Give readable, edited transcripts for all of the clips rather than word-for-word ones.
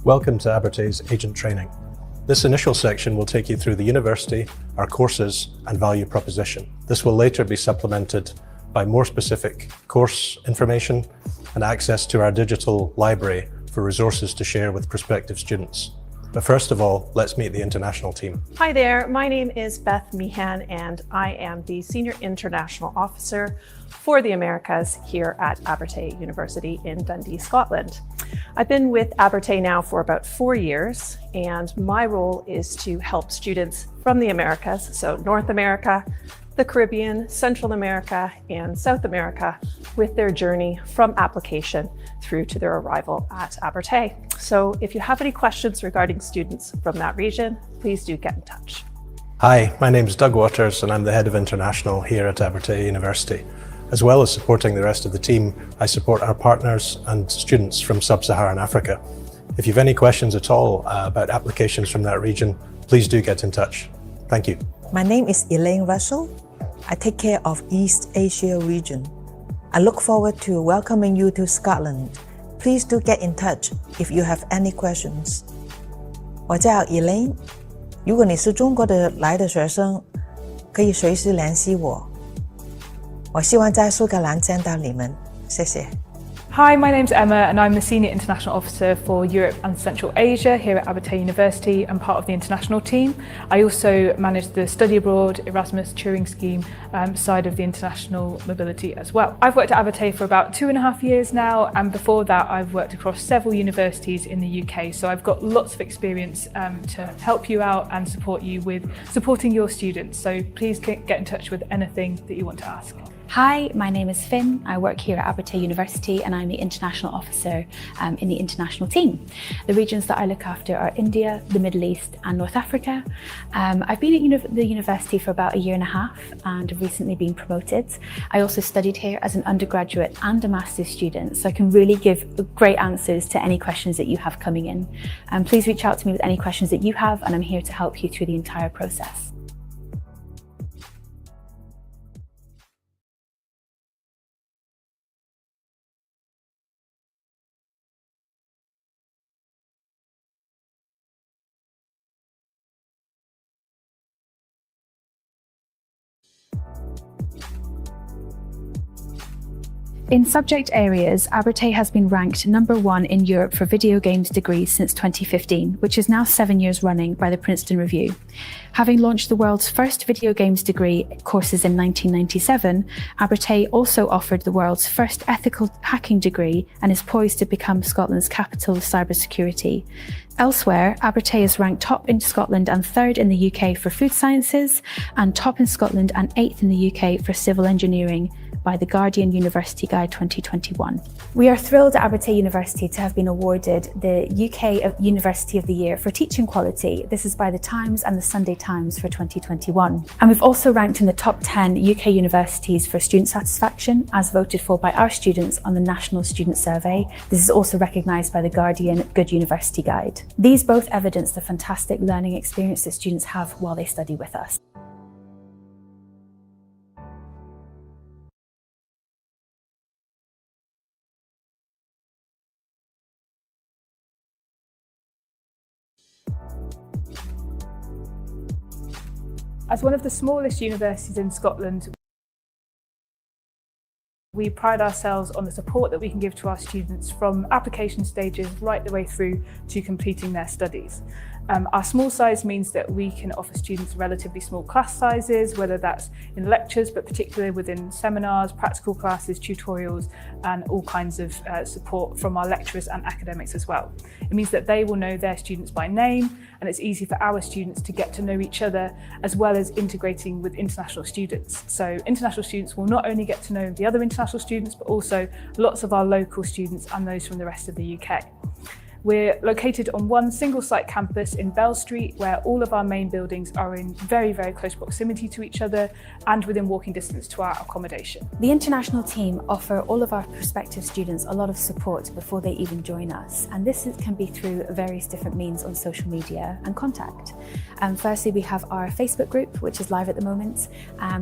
Welcome to Abertay's Agent Training. This initial section will take you through the university, our courses and value proposition. This will later be supplemented by more specific course information and access to our digital library for resources to share with prospective students. But first of all, let's meet the international team. Hi there, my name is Beth Meehan and I am the Senior International Officer for the Americas here at Abertay University in Dundee, Scotland. I've been with Abertay now for about 4 years, and my role is to help students from the Americas, so North America, the Caribbean, Central America, and South America, with their journey from application through to their arrival at Abertay. So if you have any questions regarding students from that region, please do get in touch. Hi, my name is Doug Waters and I'm the Head of International here at Abertay University. As well as supporting the rest of the team, I support our partners and students from Sub-Saharan Africa. If you have any questions at all about applications from that region, please do get in touch. Thank you. My name is Elaine Russell. I take care of East Asia region. I look forward to welcoming you to Scotland. Please do get in touch if you have any questions. 我叫 Elaine， 如果你是中国的来的学生，可以随时联系我。我希望在苏格兰见到你们，谢谢。 Hi, my name's Emma and I'm the Senior International Officer for Europe and Central Asia here at Abertay University and part of the international team. I also manage the Study Abroad Erasmus Turing Scheme side of the international mobility as well. I've worked at Abertay for about 2.5 years now, and before that I've worked across several universities in the UK, so I've got lots of experience to help you out and support you with supporting your students, so please get in touch with anything that you want to ask. Hi, my name is Finn. I work here at Abertay University and I'm the International Officer in the international team. The regions that I look after are India, the Middle East and North Africa. I've been at the university for about 1.5 years and have recently been promoted. I also studied here as an undergraduate and a master's student, so I can really give great answers to any questions that you have coming in. Please reach out to me with any questions that you have and I'm here to help you through the entire process. In subject areas, Abertay has been ranked #1 in Europe for video games degrees since 2015, which is now 7 years running by the Princeton Review. Having launched the world's first video games degree courses in 1997, Abertay also offered the world's first ethical hacking degree and is poised to become Scotland's capital of cybersecurity. Elsewhere, Abertay is ranked top in Scotland and 3rd in the UK for food sciences, and top in Scotland and 8th in the UK for civil engineering by the Guardian University Guide 2021. We are thrilled at Abertay University to have been awarded the UK University of the Year for teaching quality. This is by the Times and the Sunday Times for 2021. And we've also ranked in the top 10 UK universities for student satisfaction, as voted for by our students on the National Student Survey. This is also recognised by the Guardian Good University Guide. These both evidence the fantastic learning experience that students have while they study with us. As one of the smallest universities in Scotland, we pride ourselves on the support that we can give to our students from application stages right the way through to completing their studies. Our small size means that we can offer students relatively small class sizes, whether that's in lectures, but particularly within seminars, practical classes, tutorials, and all kinds of support from our lecturers and academics as well. It means that they will know their students by name, and it's easy for our students to get to know each other, as well as integrating with international students. So international students will not only get to know the other international students, but also lots of our local students and those from the rest of the UK. We're located on one single site campus in Bell Street, where all of our main buildings are in very, very close proximity to each other and within walking distance to our accommodation. The international team offer all of our prospective students a lot of support before they even join us, and this can be through various different means on social media and contact. Firstly, we have our Facebook group, which is live at the moment.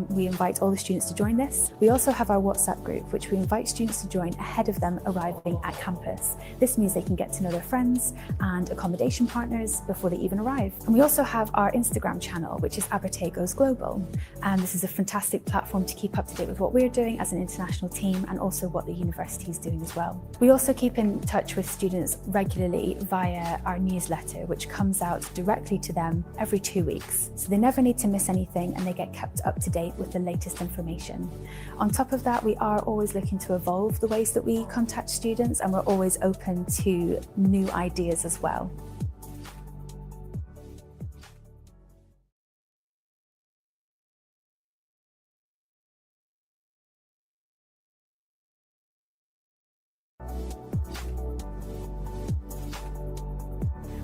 We invite all the students to join this. We also have our WhatsApp group, which we invite students to join ahead of them arriving at campus. This means they can get to know their friends and accommodation partners before they even arrive. And we also have our Instagram channel, which is Abertay Goes Global. And this is a fantastic platform to keep up to date with what we're doing as an international team and also what the university is doing as well. We also keep in touch with students regularly via our newsletter, which comes out directly to them every 2 weeks. So they never need to miss anything and they get kept up to date with the latest information. On top of that, we are always looking to evolve the ways that we contact students, and we're always open to new ideas as well.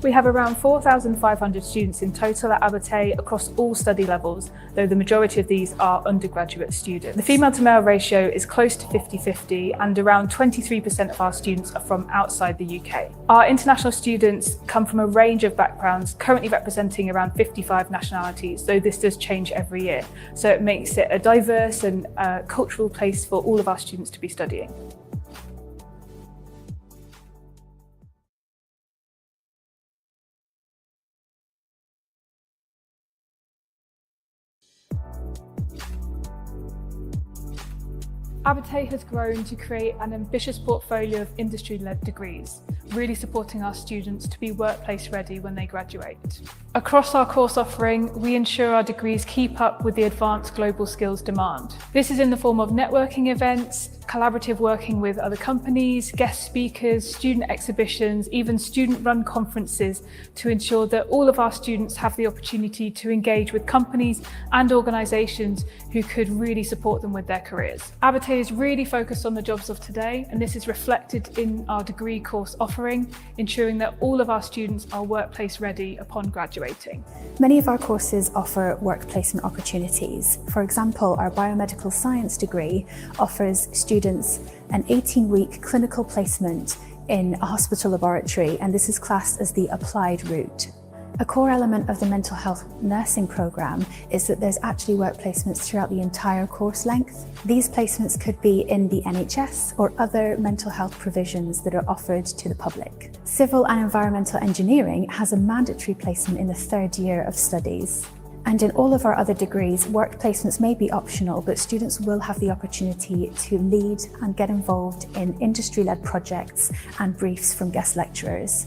We have around 4,500 students in total at Abertay across all study levels, though the majority of these are undergraduate students. The female to male ratio is close to 50-50 and around 23% of our students are from outside the UK. Our international students come from a range of backgrounds, currently representing around 55 nationalities, though this does change every year. So it makes it a diverse and cultural place for all of our students to be studying. Abertay has grown to create an ambitious portfolio of industry-led degrees, really supporting our students to be workplace ready when they graduate. Across our course offering, we ensure our degrees keep up with the advanced global skills demand. This is in the form of networking events, collaborative working with other companies, guest speakers, student exhibitions, even student-run conferences to ensure that all of our students have the opportunity to engage with companies and organisations who could really support them with their careers. Abertay is really focused on the jobs of today, and this is reflected in our degree course offering, ensuring that all of our students are workplace ready upon graduating. Many of our courses offer work placement opportunities. For example, our biomedical science degree offers students an 18-week clinical placement in a hospital laboratory, and this is classed as the applied route. A core element of the mental health nursing programme is that there's actually work placements throughout the entire course length. These placements could be in the NHS or other mental health provisions that are offered to the public. Civil and environmental engineering has a mandatory placement in the third year of studies. And in all of our other degrees, work placements may be optional, but students will have the opportunity to lead and get involved in industry-led projects and briefs from guest lecturers.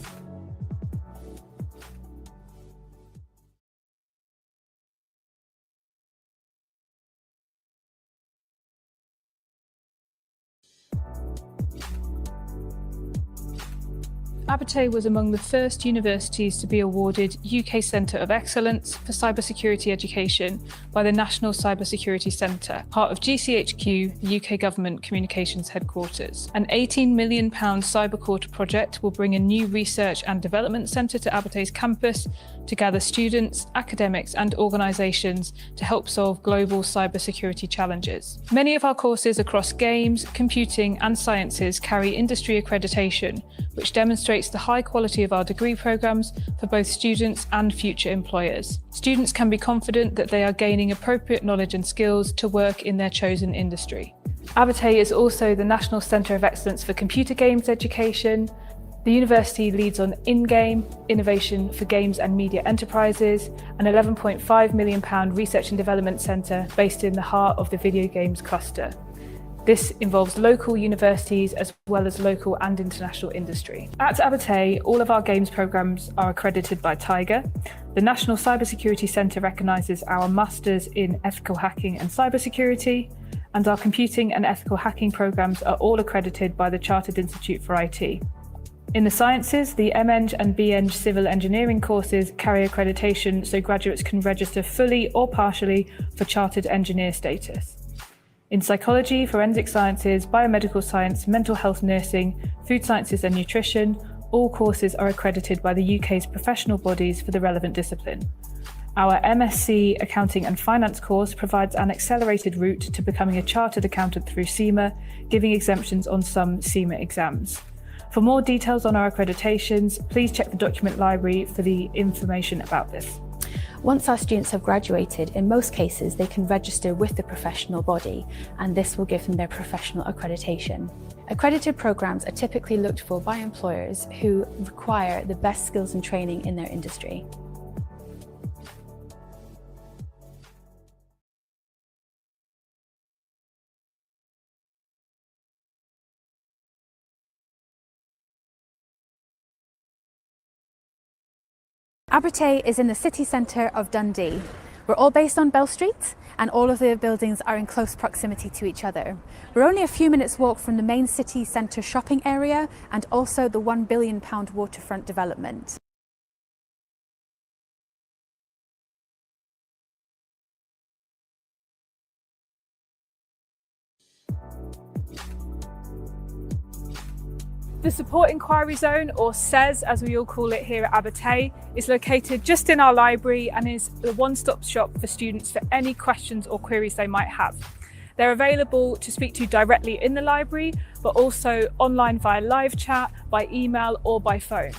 Abertay was among the first universities to be awarded UK Centre of Excellence for Cybersecurity Education by the National Cybersecurity Centre, part of GCHQ, the UK Government Communications Headquarters. An £18 million CyberQuarter project will bring a new research and development centre to Abertay's campus to gather students, academics and organisations to help solve global cybersecurity challenges. Many of our courses across games, computing and sciences carry industry accreditation, which demonstrates the high quality of our degree programmes for both students and future employers. Students can be confident that they are gaining appropriate knowledge and skills to work in their chosen industry. Abertay is also the National Centre of Excellence for Computer Games Education. The university leads on in-game innovation for games and media enterprises, an £11.5 million research and development centre based in the heart of the video games cluster. This involves local universities as well as local and international industry. At Abertay, all of our games programmes are accredited by Tiger. The National Cybersecurity Centre recognises our Masters in Ethical Hacking and Cybersecurity, and our computing and ethical hacking programmes are all accredited by the Chartered Institute for IT. In the sciences, the MEng and BEng civil engineering courses carry accreditation so graduates can register fully or partially for Chartered Engineer status. In psychology, forensic sciences, biomedical science, mental health nursing, food sciences and nutrition, all courses are accredited by the UK's professional bodies for the relevant discipline. Our MSc Accounting and Finance course provides an accelerated route to becoming a chartered accountant through CIMA, giving exemptions on some CIMA exams. For more details on our accreditations, please check the document library for the information about this. Once our students have graduated, in most cases, they can register with the professional body, and this will give them their professional accreditation. Accredited programs are typically looked for by employers who require the best skills and training in their industry. Abertay is in the city centre of Dundee. We're all based on Bell Street, and all of the buildings are in close proximity to each other. We're only a few minutes walk from the main city centre shopping area and also the £1 billion waterfront development. The Support Inquiry Zone, or SES as we all call it here at Abertay, is located just in our library and is the one-stop shop for students for any questions or queries they might have. They're available to speak to directly in the library, but also online via live chat, by email or by phone.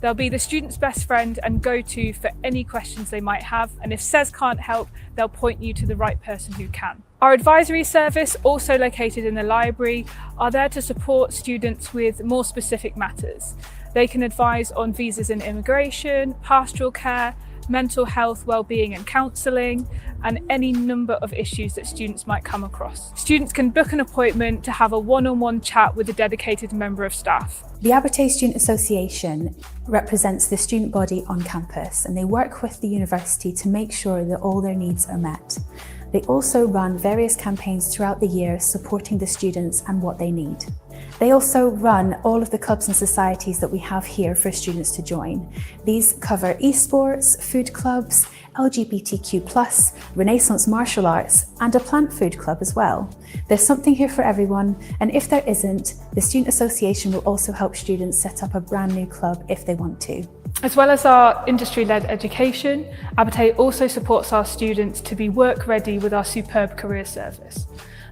They'll be the student's best friend and go-to for any questions they might have, and if SES can't help, they'll point you to the right person who can. Our advisory service, also located in the library, are there to support students with more specific matters. They can advise on visas and immigration, pastoral care, mental health, well-being and counselling, and any number of issues that students might come across. Students can book an appointment to have a one-on-one chat with a dedicated member of staff. The Abertay Student Association represents the student body on campus, and they work with the university to make sure that all their needs are met. They also run various campaigns throughout the year supporting the students and what they need. They also run all of the clubs and societies that we have here for students to join. These cover esports, food clubs, LGBTQ+, Renaissance martial arts, and a plant food club as well. There's something here for everyone, and if there isn't, the Student Association will also help students set up a brand new club if they want to. As well as our industry-led education, Abertay also supports our students to be work-ready with our superb career service.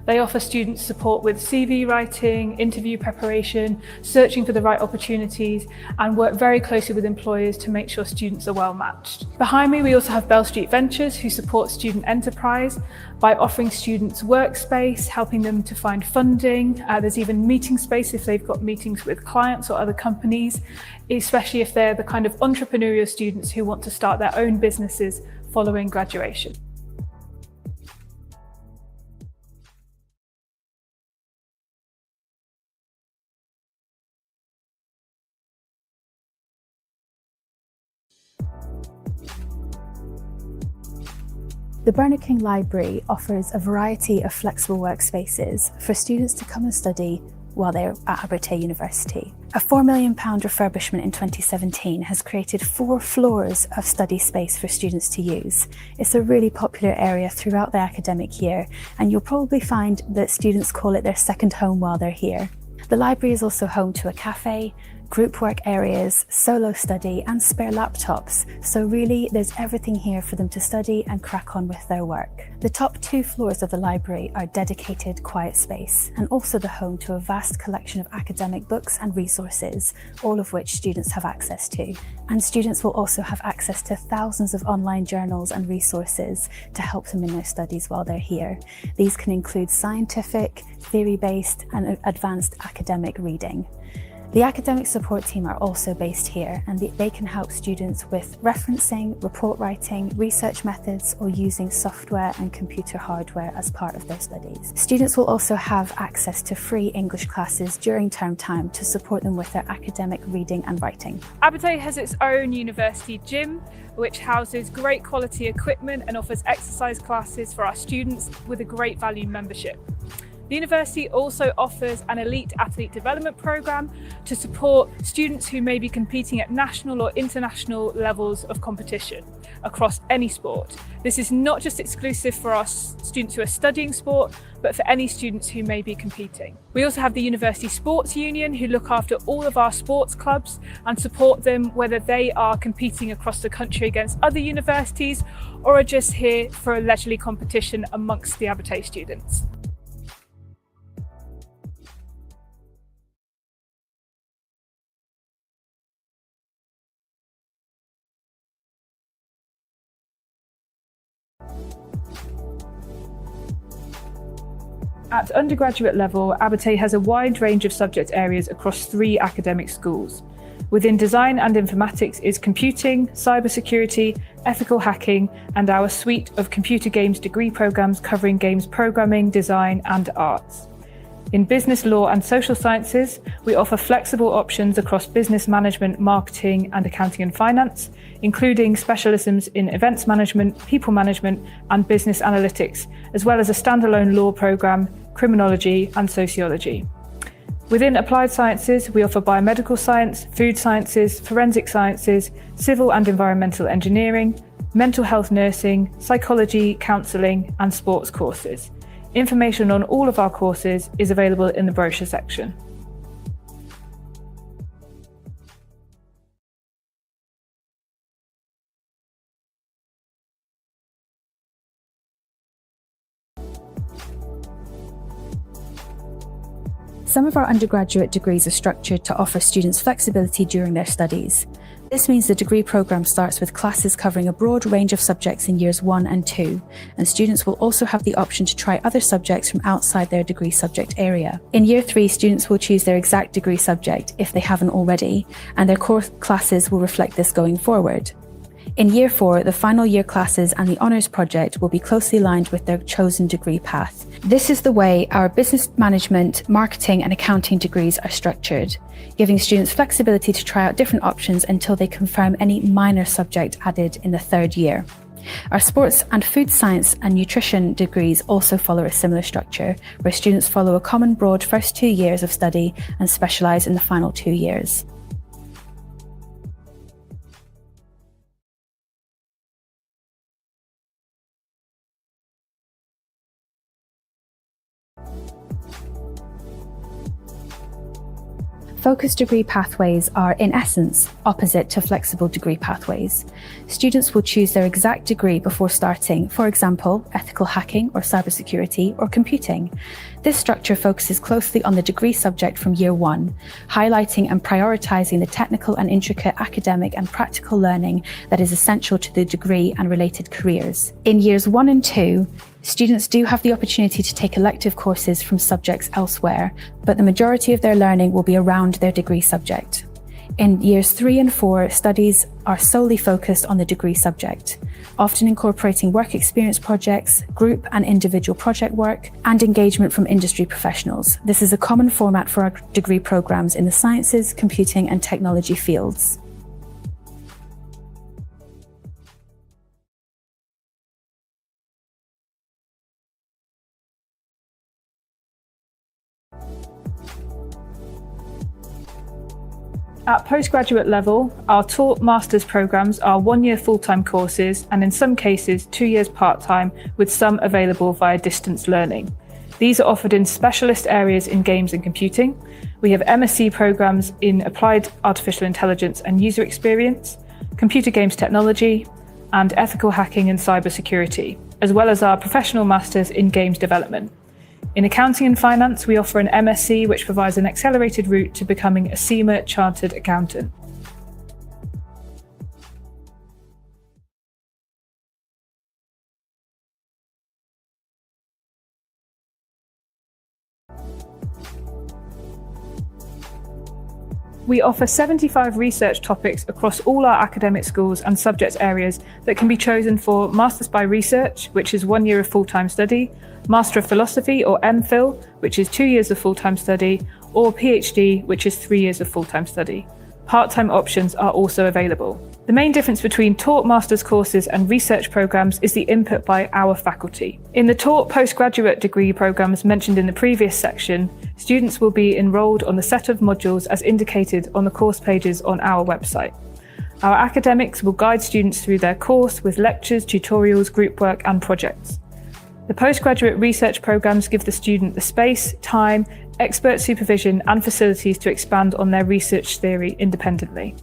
They offer students support with CV writing, interview preparation, searching for the right opportunities, and work very closely with employers to make sure students are well matched. Behind me, we also have Bell Street Ventures, who support student enterprise by offering students workspace, helping them to find funding. There's even meeting space if they've got meetings with clients or other companies, especially if they're the kind of entrepreneurial students who want to start their own businesses following graduation. The Bernard King Library offers a variety of flexible workspaces for students to come and study while they're at Abertay University. A £4 million refurbishment in 2017 has created 4 floors of study space for students to use. It's a really popular area throughout the academic year, and you'll probably find that students call it their second home while they're here. The library is also home to a cafe, group work areas, solo study and spare laptops, so really there's everything here for them to study and crack on with their work. The top 2 floors of the library are dedicated quiet space and also the home to a vast collection of academic books and resources, all of which students have access to. And students will also have access to thousands of online journals and resources to help them in their studies while they're here. These can include scientific, theory-based and advanced academic reading. The academic support team are also based here, and they can help students with referencing, report writing, research methods, or using software and computer hardware as part of their studies. Students will also have access to free English classes during term time to support them with their academic reading and writing. Abertay has its own university gym, which houses great quality equipment and offers exercise classes for our students with a great value membership. The university also offers an elite athlete development programme to support students who may be competing at national or international levels of competition across any sport. This is not just exclusive for our students who are studying sport, but for any students who may be competing. We also have the University Sports Union, who look after all of our sports clubs and support them whether they are competing across the country against other universities or are just here for a leisurely competition amongst the Abertay students. At undergraduate level, Abertay has a wide range of subject areas across 3 academic schools. Within design and informatics is computing, cybersecurity, ethical hacking, and our suite of computer games degree programs covering games programming, design, and arts. In business law and social sciences, we offer flexible options across business management, marketing, and accounting and finance, including specialisms in events management, people management, and business analytics, as well as a standalone law program, criminology, and sociology. Within applied sciences, we offer biomedical science, food sciences, forensic sciences, civil and environmental engineering, mental health nursing, psychology, counselling, and sports courses. Information on all of our courses is available in the brochure section. Some of our undergraduate degrees are structured to offer students flexibility during their studies. This means the degree programme starts with classes covering a broad range of subjects in years 1 and 2, and students will also have the option to try other subjects from outside their degree subject area. In year 3, students will choose their exact degree subject, if they haven't already, and their core classes will reflect this going forward. In year 4, the final year classes and the honours project will be closely aligned with their chosen degree path. This is the way our business management, marketing and accounting degrees are structured, giving students flexibility to try out different options until they confirm any minor subject added in the 3rd year. Our sports and food science and nutrition degrees also follow a similar structure, where students follow a common broad first 2 years of study and specialise in the final 2 years. Focused degree pathways are, in essence, opposite to flexible degree pathways. Students will choose their exact degree before starting, for example, ethical hacking or cybersecurity or computing. This structure focuses closely on the degree subject from year 1, highlighting and prioritising the technical and intricate academic and practical learning that is essential to the degree and related careers. In years 1 and 2, students do have the opportunity to take elective courses from subjects elsewhere, but the majority of their learning will be around their degree subject. In years 3 and 4, studies are solely focused on the degree subject, often incorporating work experience projects, group and individual project work, and engagement from industry professionals. This is a common format for our degree programs in the sciences, computing, and technology fields. At postgraduate level, our taught master's programmes are 1-year full-time courses and in some cases 2 years part-time, with some available via distance learning. These are offered in specialist areas in games and computing. We have MSc programmes in applied artificial intelligence and user experience, computer games technology, and ethical hacking and cybersecurity, as well as our professional masters in games development. In accounting and finance, we offer an MSc, which provides an accelerated route to becoming a CIMA chartered accountant. We offer 75 research topics across all our academic schools and subject areas that can be chosen for Masters by Research, which is 1 year of full-time study, Master of Philosophy or MPhil, which is 2 years of full-time study, or PhD, which is 3 years of full-time study. Part-time options are also available. The main difference between taught master's courses and research programs is the input by our faculty. In the taught postgraduate degree programs mentioned in the previous section, students will be enrolled on the set of modules as indicated on the course pages on our website. Our academics will guide students through their course with lectures, tutorials, group work, and projects. The postgraduate research programs give the student the space, time, expert supervision, and facilities to expand on their research theory independently.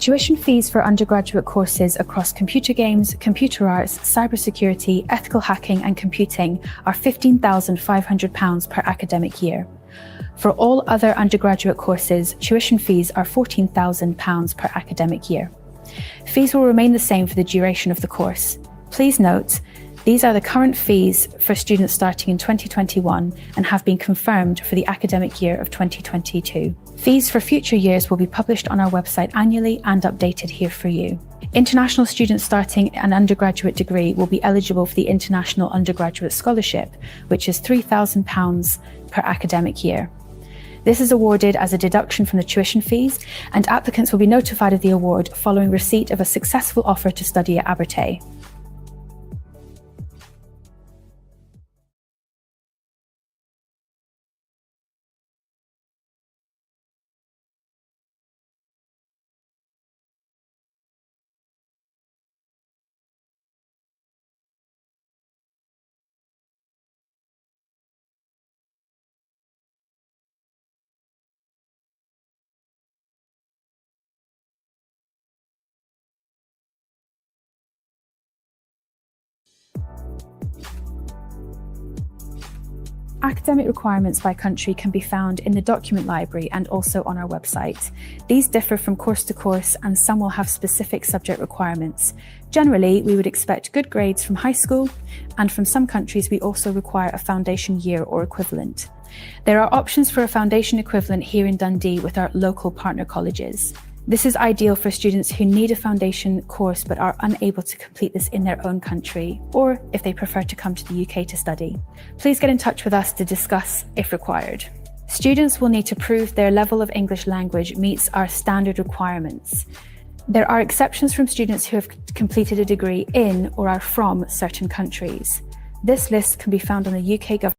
Tuition fees for undergraduate courses across computer games, computer arts, cybersecurity, ethical hacking and computing are £15,500 per academic year. For all other undergraduate courses, tuition fees are £14,000 per academic year. Fees will remain the same for the duration of the course. Please note, these are the current fees for students starting in 2021 and have been confirmed for the academic year of 2022. Fees for future years will be published on our website annually and updated here for you. International students starting an undergraduate degree will be eligible for the International Undergraduate Scholarship, which is £3,000 per academic year. This is awarded as a deduction from the tuition fees, and applicants will be notified of the award following receipt of a successful offer to study at Abertay. Academic requirements by country can be found in the document library and also on our website. These differ from course to course, and some will have specific subject requirements. Generally, we would expect good grades from high school, and from some countries we also require a foundation year or equivalent. There are options for a foundation equivalent here in Dundee with our local partner colleges. This is ideal for students who need a foundation course but are unable to complete this in their own country, or if they prefer to come to the UK to study. Please get in touch with us to discuss if required. Students will need to prove their level of English language meets our standard requirements. There are exceptions from students who have completed a degree in or are from certain countries. This list can be found on the UK government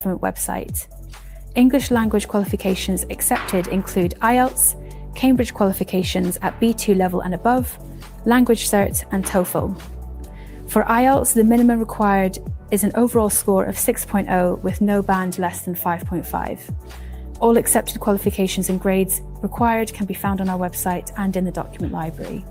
website. English language qualifications accepted include IELTS, Cambridge qualifications at B2 level and above, Language Cert and TOEFL. For IELTS, the minimum required is an overall score of 6.0 with no band less than 5.5. All accepted qualifications and grades required can be found on our website and in the document library.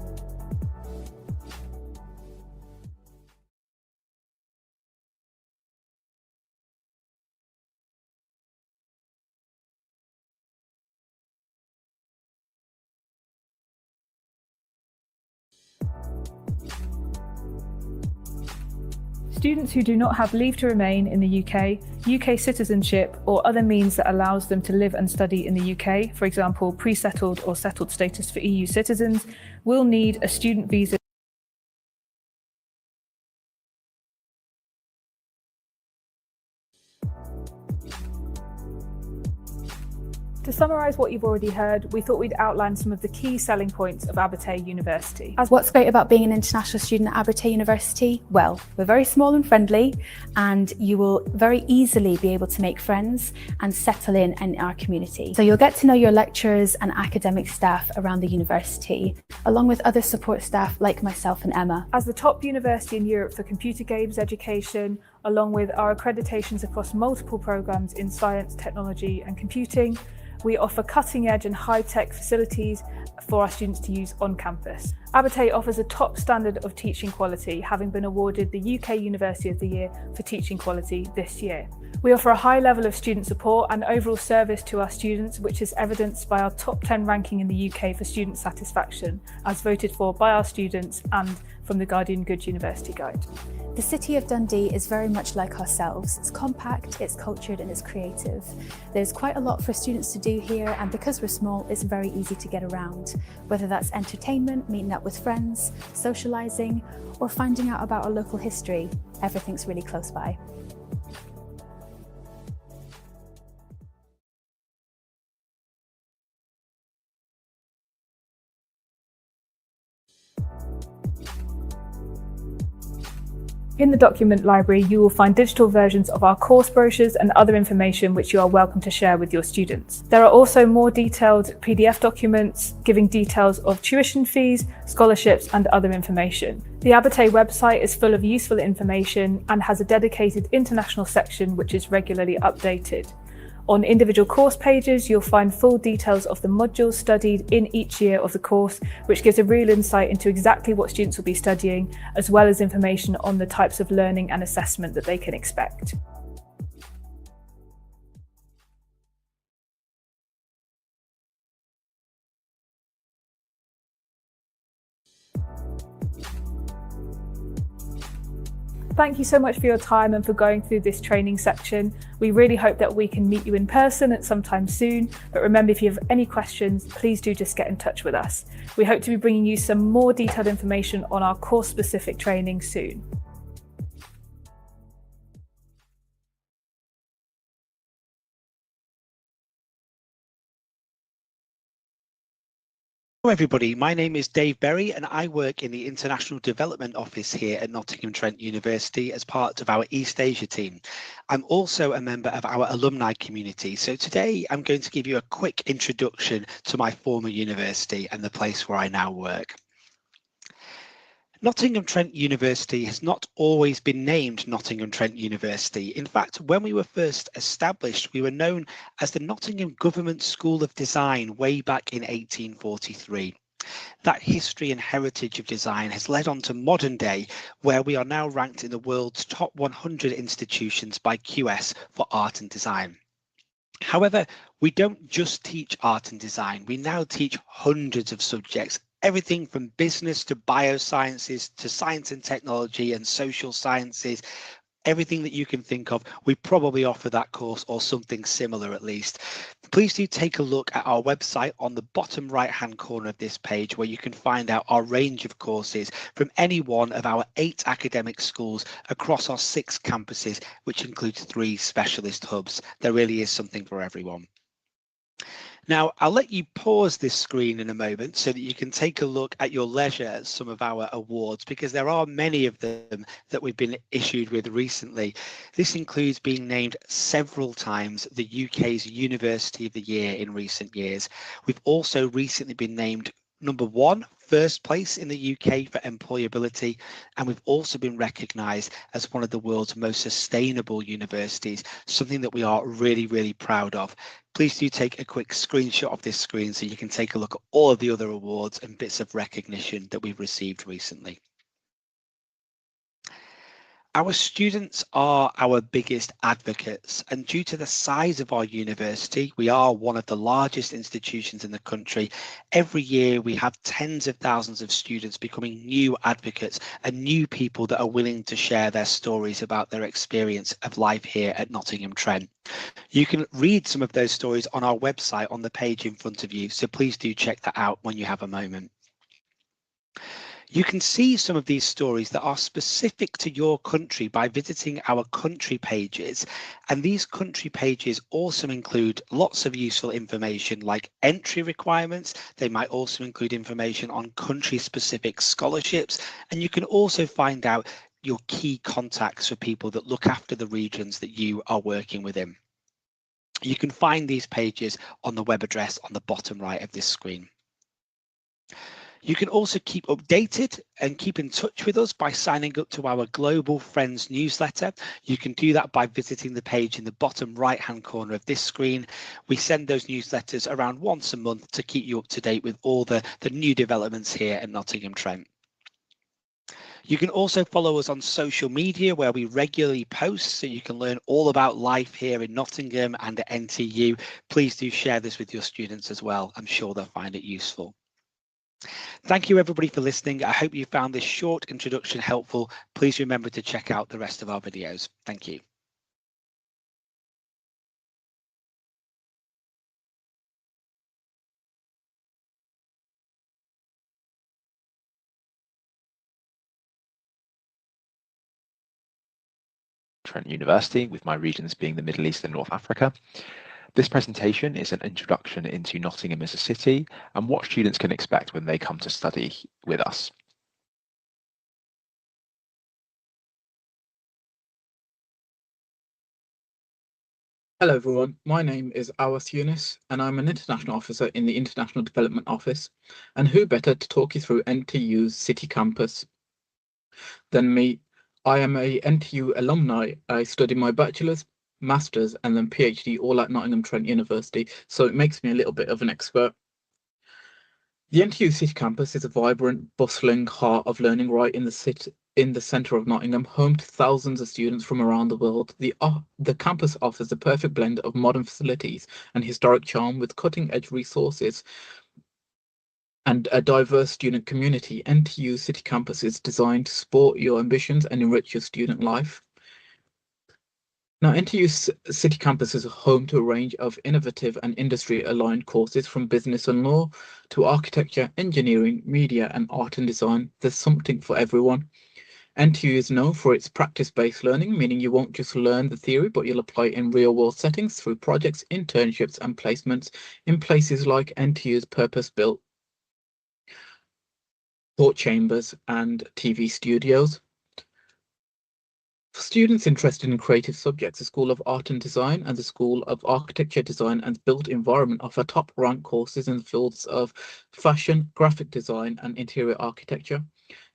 Students who do not have leave to remain in the UK, UK citizenship, or other means that allows them to live and study in the UK, for example, pre-settled or settled status for EU citizens, will need a student visa. To summarise what you've already heard, we thought we'd outline some of the key selling points of Abertay University. What's great about being an international student at Abertay University? Well, we're very small and friendly, and you will very easily be able to make friends and settle in our community. So you'll get to know your lecturers and academic staff around the university, along with other support staff like myself and Emma. As the top university in Europe for computer games education, along with our accreditations across multiple programmes in science, technology and computing, we offer cutting-edge and high-tech facilities for our students to use on campus. Abertay offers a top standard of teaching quality, having been awarded the UK University of the Year for teaching quality this year. We offer a high level of student support and overall service to our students, which is evidenced by our top 10 ranking in the UK for student satisfaction, as voted for by our students and from the Guardian Good University Guide. The city of Dundee is very much like ourselves. It's compact, it's cultured and it's creative. There's quite a lot for students to do here, and because we're small, it's very easy to get around. Whether that's entertainment, meeting up with friends, socialising, or finding out about our local history, everything's really close by. In the document library, you will find digital versions of our course brochures and other information which you are welcome to share with your students. There are also more detailed PDF documents giving details of tuition fees, scholarships and other information. The Abertay website is full of useful information and has a dedicated international section which is regularly updated. On individual course pages, you'll find full details of the modules studied in each year of the course, which gives a real insight into exactly what students will be studying, as well as information on the types of learning and assessment that they can expect. Thank you so much for your time and for going through this training section. We really hope that we can meet you in person at some time soon, but remember, if you have any questions, please do just get in touch with us. We hope to be bringing you some more detailed information on our course-specific training soon. Hello everybody, my name is Dave Berry and I work in the International Development Office here at Nottingham Trent University as part of our East Asia team. I'm also a member of our alumni community, so today I'm going to give you a quick introduction to my former university and the place where I now work. Nottingham Trent University has not always been named Nottingham Trent University. In fact, when we were first established, we were known as the Nottingham Government School of Design way back in 1843. That history and heritage of design has led on to modern day, where we are now ranked in the world's top 100 institutions by QS for art and design. However, we don't just teach art and design, we now teach hundreds of subjects. Everything from business to biosciences to science and technology and social sciences, everything that you can think of, we probably offer that course or something similar at least. Please do take a look at our website on the bottom right hand corner of this page, where you can find out our range of courses from any one of our 8 academic schools across our 6 campuses, which includes 3 specialist hubs. There really is something for everyone. Now, I'll let you pause this screen in a moment so that you can take a look at your leisure at some of our awards, because there are many of them that we've been issued with recently. This includes being named several times the UK's University of the Year in recent years. We've also recently been named number 1, first place in the UK for employability, and we've also been recognised as one of the world's most sustainable universities, something that we are really proud of. Please do take a quick screenshot of this screen so you can take a look at all of the other awards and bits of recognition that we've received recently. Our students are our biggest advocates, and due to the size of our university, we are one of the largest institutions in the country. Every year we have tens of thousands of students becoming new advocates and new people that are willing to share their stories about their experience of life here at Nottingham Trent. You can read some of those stories on our website on the page in front of you, so please do check that out when you have a moment. You can see some of these stories that are specific to your country by visiting our country pages, and these country pages also include lots of useful information like entry requirements. They might also include information on country specific scholarships, and you can also find out your key contacts for people that look after the regions that you are working within. You can find these pages on the web address on the bottom right of this screen. You can also keep updated and keep in touch with us by signing up to our Global Friends newsletter. You can do that by visiting the page in the bottom right hand corner of this screen. We send those newsletters around once a month to keep you up to date with all the new developments here at Nottingham Trent. You can also follow us on social media, where we regularly post, so you can learn all about life here in Nottingham and at NTU. Please do share this with your students as well. I'm sure they'll find it useful. Thank you everybody for listening. I hope you found this short introduction helpful. Please remember to check out the rest of our videos. Thank you. Trent University, with my regions being the Middle East and North Africa. This presentation is an introduction into Nottingham as a city and what students can expect when they come to study with us. Hello everyone, my name is Awas Yunus and I'm an International Officer in the International Development Office. And who better to talk you through NTU's City Campus than me? I am a NTU alumni. I studied my bachelor's, master's and then PhD all at Nottingham Trent University, so it makes me a little bit of an expert. The NTU City Campus is a vibrant, bustling heart of learning right in the centre of Nottingham, home to thousands of students from around the world. The campus offers the perfect blend of modern facilities and historic charm with cutting-edge resources and a diverse student community. NTU City Campus is designed to support your ambitions and enrich your student life. Now, NTU City Campus is home to a range of innovative and industry-aligned courses from business and law to architecture, engineering, media, and art and design. There's something for everyone. NTU is known for its practice-based learning, meaning you won't just learn the theory, but you'll apply it in real-world settings through projects, internships, and placements in places like NTU's purpose-built thought chambers and TV studios. For students interested in creative subjects, the School of Art and Design and the School of Architecture, Design and Built Environment offer top-ranked courses in the fields of fashion, graphic design and interior architecture.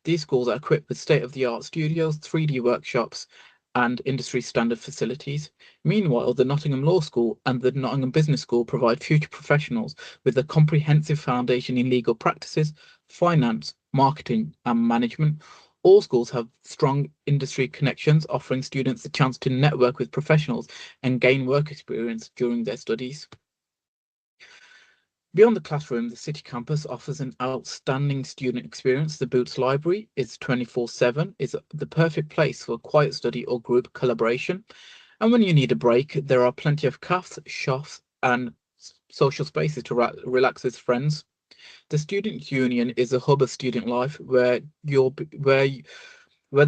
These schools are equipped with state-of-the-art studios, 3D workshops and industry-standard facilities. Meanwhile, the Nottingham Law School and the Nottingham Business School provide future professionals with a comprehensive foundation in legal practices, finance, marketing and management. All schools have strong industry connections, offering students the chance to network with professionals and gain work experience during their studies. Beyond the classroom, the City Campus offers an outstanding student experience. The Boots Library is 24/7, is the perfect place for quiet study or group collaboration. And when you need a break, there are plenty of cafes, shops and social spaces to relax with friends. The Student Union is a hub of student life whether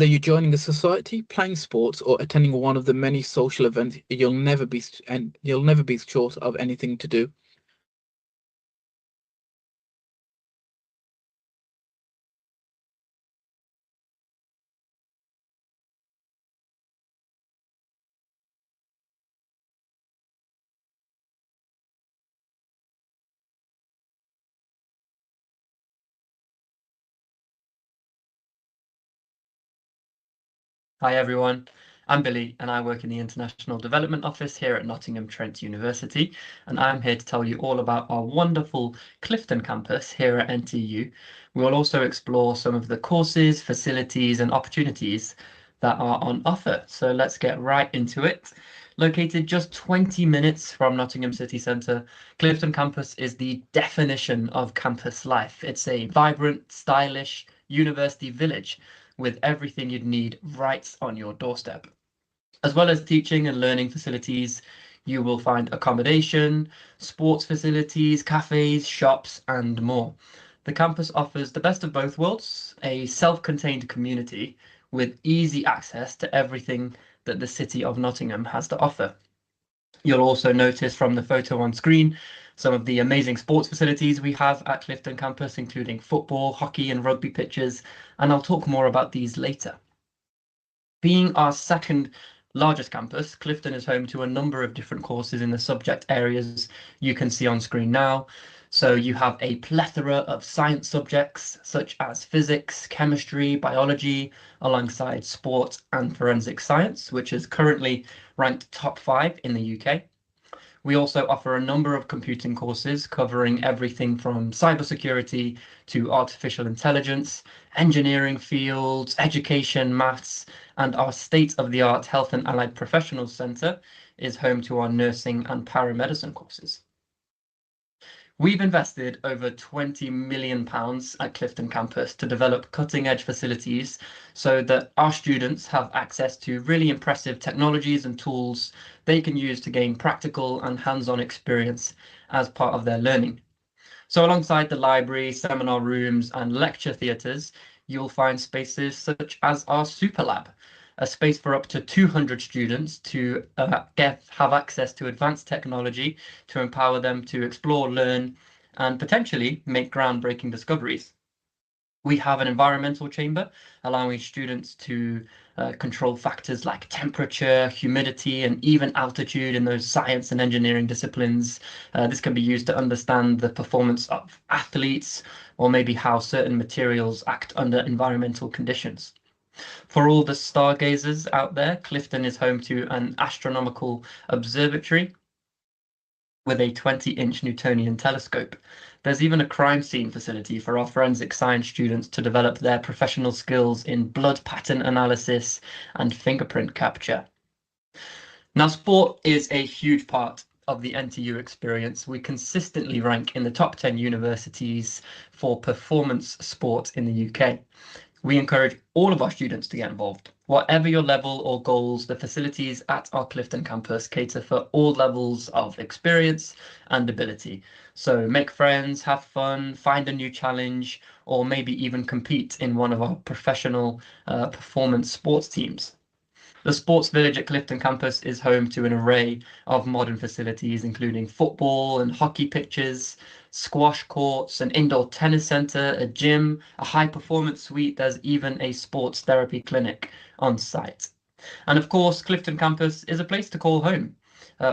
you're joining a society, playing sports, or attending one of the many social events, you'll never be short of anything to do. Hi everyone, I'm Billy and I work in the International Development Office here at Nottingham Trent University, and I'm here to tell you all about our wonderful Clifton campus here at NTU. We'll also explore some of the courses, facilities and opportunities that are on offer. So let's get right into it. Located just 20 minutes from Nottingham City Centre, Clifton campus is the definition of campus life. It's a vibrant, stylish university village with everything you'd need right on your doorstep. As well as teaching and learning facilities, you will find accommodation, sports facilities, cafes, shops, and more. The campus offers the best of both worlds, a self-contained community with easy access to everything that the City of Nottingham has to offer. You'll also notice from the photo on screen some of the amazing sports facilities we have at Clifton campus, including football, hockey and rugby pitches, and I'll talk more about these later. Being our second largest campus, Clifton is home to a number of different courses in the subject areas you can see on screen now. So you have a plethora of science subjects such as physics, chemistry, biology, alongside sport and forensic science, which is currently ranked top 5 in the UK. We also offer a number of computing courses covering everything from cybersecurity to artificial intelligence, engineering fields, education, maths, and our state-of-the-art Health and Allied Professionals Centre is home to our nursing and paramedicine courses. We've invested over £20 million at Clifton campus to develop cutting-edge facilities so that our students have access to really impressive technologies and tools they can use to gain practical and hands-on experience as part of their learning. So alongside the library, seminar rooms and lecture theatres, you'll find spaces such as our Super Lab, a space for up to 200 students to have access to advanced technology to empower them to explore, learn, and potentially make groundbreaking discoveries. We have an environmental chamber, allowing students to control factors like temperature, humidity, and even altitude in those science and engineering disciplines. This can be used to understand the performance of athletes, or maybe how certain materials act under environmental conditions. For all the stargazers out there, Clifton is home to an astronomical observatory with a 20-inch Newtonian telescope. There's even a crime scene facility for our forensic science students to develop their professional skills in blood pattern analysis and fingerprint capture. Now, sport is a huge part of the NTU experience. We consistently rank in the top 10 universities for performance sport in the UK. We encourage all of our students to get involved. Whatever your level or goals, the facilities at our Clifton campus cater for all levels of experience and ability. So make friends, have fun, find a new challenge, or maybe even compete in one of our professional performance sports teams. The Sports Village at Clifton campus is home to an array of modern facilities, including football and hockey pitches, squash courts, an indoor tennis centre, a gym, a high-performance suite. There's even a sports therapy clinic on site. And of course, Clifton campus is a place to call home,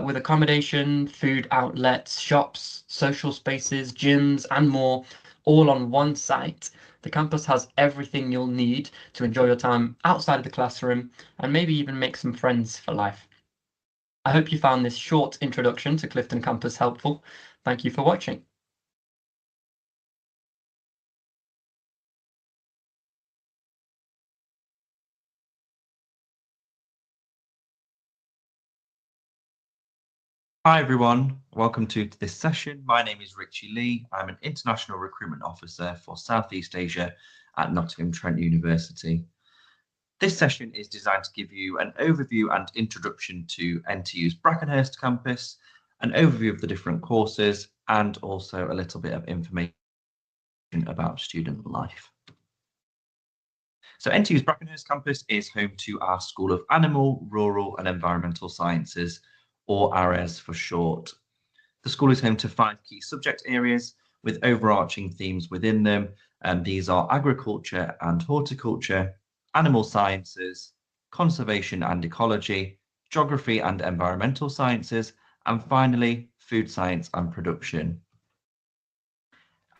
with accommodation, food outlets, shops, social spaces, gyms, and more, all on one site. The campus has everything you'll need to enjoy your time outside of the classroom and maybe even make some friends for life. I hope you found this short introduction to Clifton campus helpful. Thank you for watching. Hi everyone, welcome to this session. My name is Richie Lee. I'm an International Recruitment Officer for Southeast Asia at Nottingham Trent University. This session is designed to give you an overview and introduction to NTU's Brackenhurst campus, an overview of the different courses, and also a little bit of information about student life. So NTU's Brackenhurst campus is home to our School of Animal, Rural and Environmental Sciences, or ARES for short. The school is home to 5 key subject areas with overarching themes within them, and these are agriculture and horticulture, animal sciences, conservation and ecology, geography and environmental sciences, and finally, food science and production.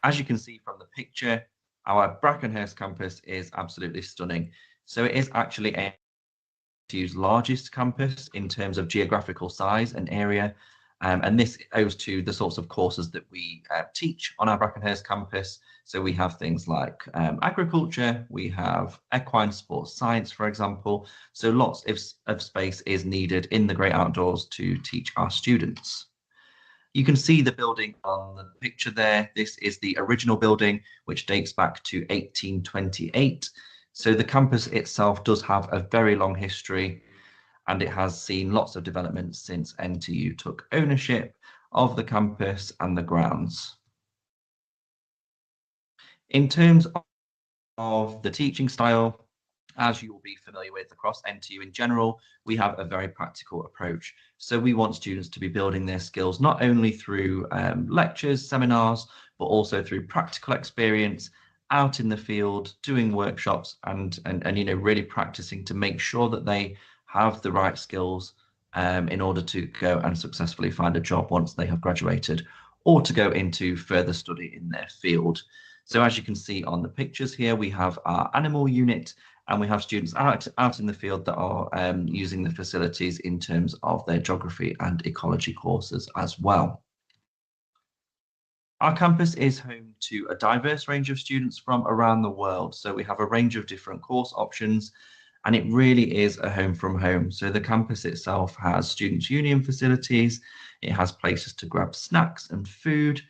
As you can see from the picture, our Brackenhurst campus is absolutely stunning. So it is actually NTU's largest campus in terms of geographical size and area, and this owes to the sorts of courses that we teach on our Brackenhurst campus. So we have things like agriculture, we have equine sports science, for example. So lots of space is needed in the great outdoors to teach our students. You can see the building on the picture there. This is the original building, which dates back to 1828. So the campus itself does have a very long history, and it has seen lots of developments since NTU took ownership of the campus and the grounds. In terms of the teaching style, as you will be familiar with across NTU in general, we have a very practical approach. So we want students to be building their skills not only through lectures, seminars, but also through practical experience out in the field, doing workshops and you know, really practicing to make sure that they have the right skills in order to go and successfully find a job once they have graduated, or to go into further study in their field. So as you can see on the pictures here, we have our animal unit, and we have students out in the field that are using the facilities in terms of their geography and ecology courses as well. Our campus is home to a diverse range of students from around the world. So we have a range of different course options, and it really is a home from home. So the campus itself has students' union facilities, it has places to grab snacks and food,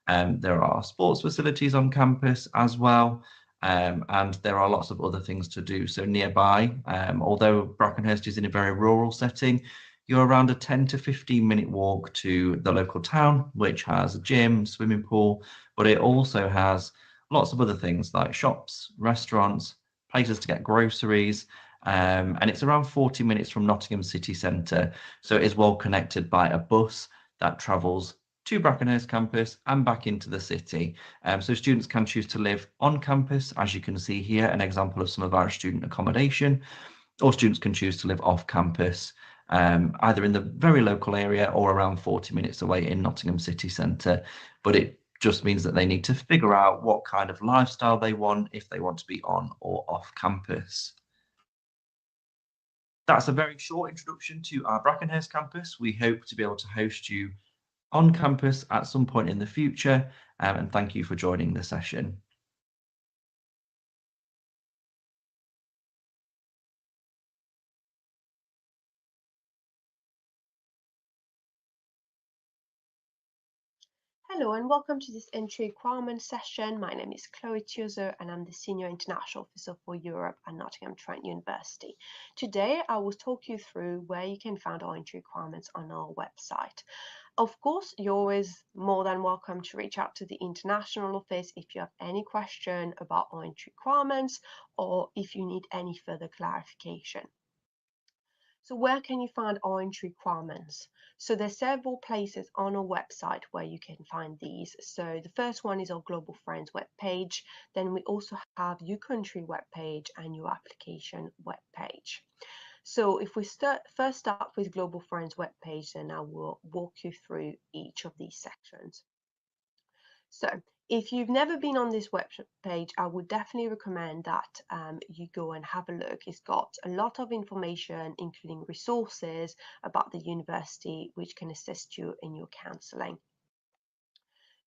there are sports facilities on campus as well, and there are lots of other things to do. So nearby, although Brackenhurst is in a very rural setting, you're around a 10 to 15 minute walk to the local town, which has a gym, swimming pool, but it also has lots of other things like shops, restaurants, places to get groceries, and it's around 40 minutes from Nottingham city centre. So it is well connected by a bus that travels to Brackenhurst campus and back into the city. So students can choose to live on campus, as you can see here, an example of some of our student accommodation, or students can choose to live off campus, either in the very local area or around 40 minutes away in Nottingham city centre. But it just means that they need to figure out what kind of lifestyle they want, if they want to be on or off campus. That's a very short introduction to our Brackenhurst campus. We hope to be able to host you on campus at some point in the future, and thank you for joining the session. Hello and welcome to this entry requirement session. My name is Chloe Tuzo and I'm the Senior International Officer for Europe at Nottingham Trent University. Today I will talk you through where you can find our entry requirements on our website. Of course, you're always more than welcome to reach out to the international office if you have any question about our entry requirements or if you need any further clarification. So where can you find our entry requirements? So there's several places on our website where you can find these. So the first one is our Global Friends webpage. Then we also have your country webpage and your application webpage. So if we first start with Global Friends webpage, then I will walk you through each of these sections. So if you've never been on this web page, I would definitely recommend that you go and have a look. It's got a lot of information, including resources about the university, which can assist you in your counselling.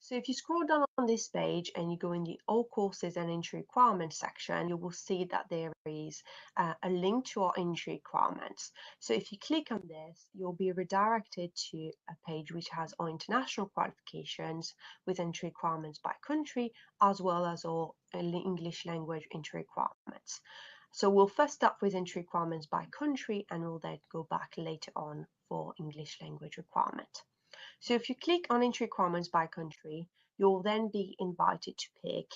So if you scroll down on this page and you go in the all courses and entry requirements section, you will see that there is a link to our entry requirements. So if you click on this, you'll be redirected to a page which has our international qualifications with entry requirements by country, as well as our English language entry requirements. So we'll first start with entry requirements by country and we'll then go back later on for English language requirement. So if you click on entry requirements by country, you'll then be invited to pick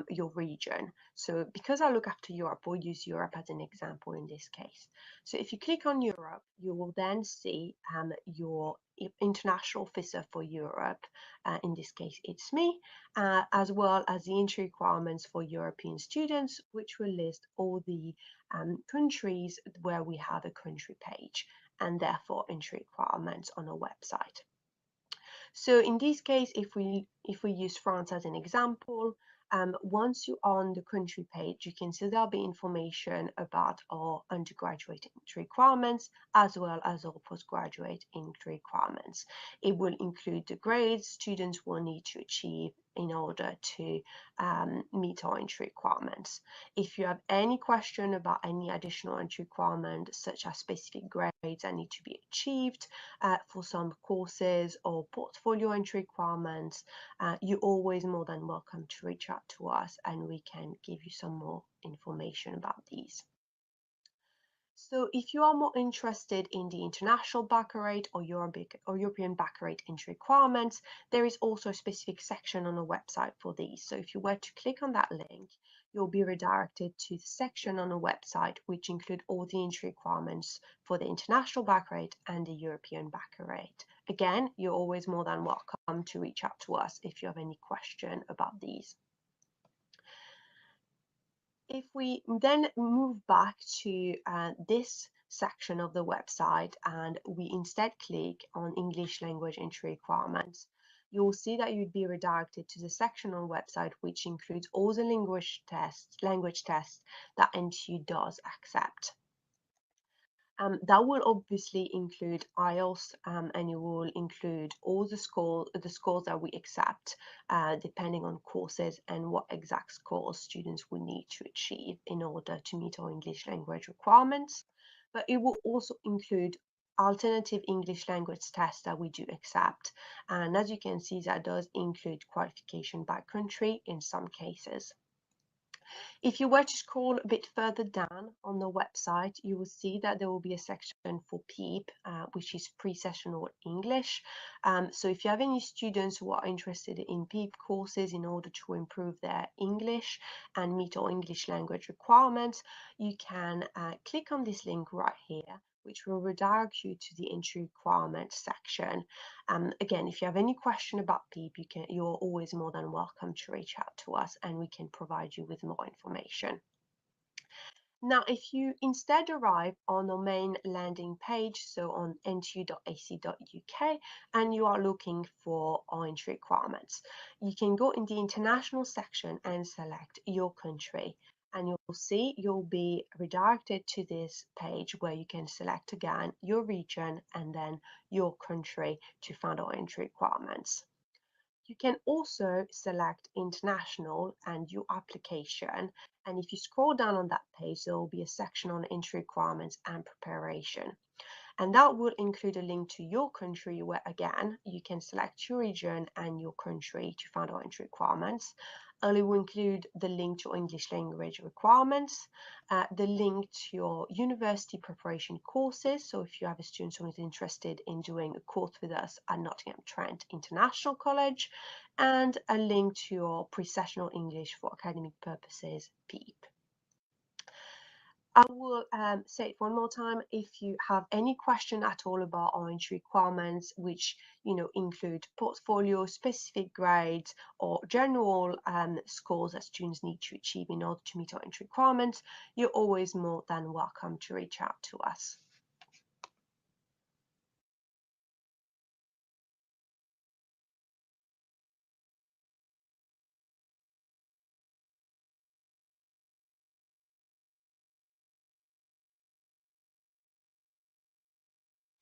your region. So because I look after Europe, we'll use Europe as an example in this case. So if you click on Europe, you will then see your international officer for Europe. In this case, it's me, as well as the entry requirements for European students, which will list all the countries where we have a country page and therefore entry requirements on our website. So in this case, if we use France as an example, once you're on the country page, you can see there'll be information about our undergraduate entry requirements as well as our postgraduate entry requirements. It will include the grades students will need to achieve in order to meet our entry requirements. If you have any question about any additional entry requirement, such as specific grades that need to be achieved for some courses or portfolio entry requirements, you're always more than welcome to reach out to us and we can give you some more information about these. So if you are more interested in the international baccalaureate or European baccalaureate entry requirements, there is also a specific section on the website for these. So if you were to click on that link, you'll be redirected to the section on the website which include all the entry requirements for the international baccalaureate and the European baccalaureate. Again, you're always more than welcome to reach out to us if you have any question about these. If we then move back to this section of the website and we instead click on English language entry requirements, you'll see that you'd be redirected to the section on the website which includes all the language tests that NTU does accept. That will obviously include IELTS and it will include all the scores that we accept depending on courses and what exact scores students will need to achieve in order to meet our English language requirements. But it will also include alternative English language tests that we do accept. And as you can see, that does include qualification by country in some cases. If you were to scroll a bit further down on the website, you will see that there will be a section for PEEP, which is pre-sessional English. So if you have any students who are interested in PEEP courses in order to improve their English and meet our English language requirements, you can click on this link right here, which will redirect you to the entry requirements section. Again, if you have any question about PEEP, you're always more than welcome to reach out to us and we can provide you with more information. Now, if you instead arrive on the main landing page, so on ntu.ac.uk, and you are looking for our entry requirements, you can go in the international section and select your country. And you'll see you'll be redirected to this page where you can select again your region and then your country to find our entry requirements. You can also select international and your application. And if you scroll down on that page, there will be a section on entry requirements and preparation. And that will include a link to your country where, again, you can select your region and your country to find out entry requirements. It will include the link to English language requirements, the link to your university preparation courses. So if you have a student who is interested in doing a course with us at Nottingham Trent International College, and a link to your pre-sessional English for academic purposes, PEEP. I will say it one more time. If you have any question at all about our entry requirements, which include portfolio, specific grades, or general scores that students need to achieve in order to meet our entry requirements, you're always more than welcome to reach out to us.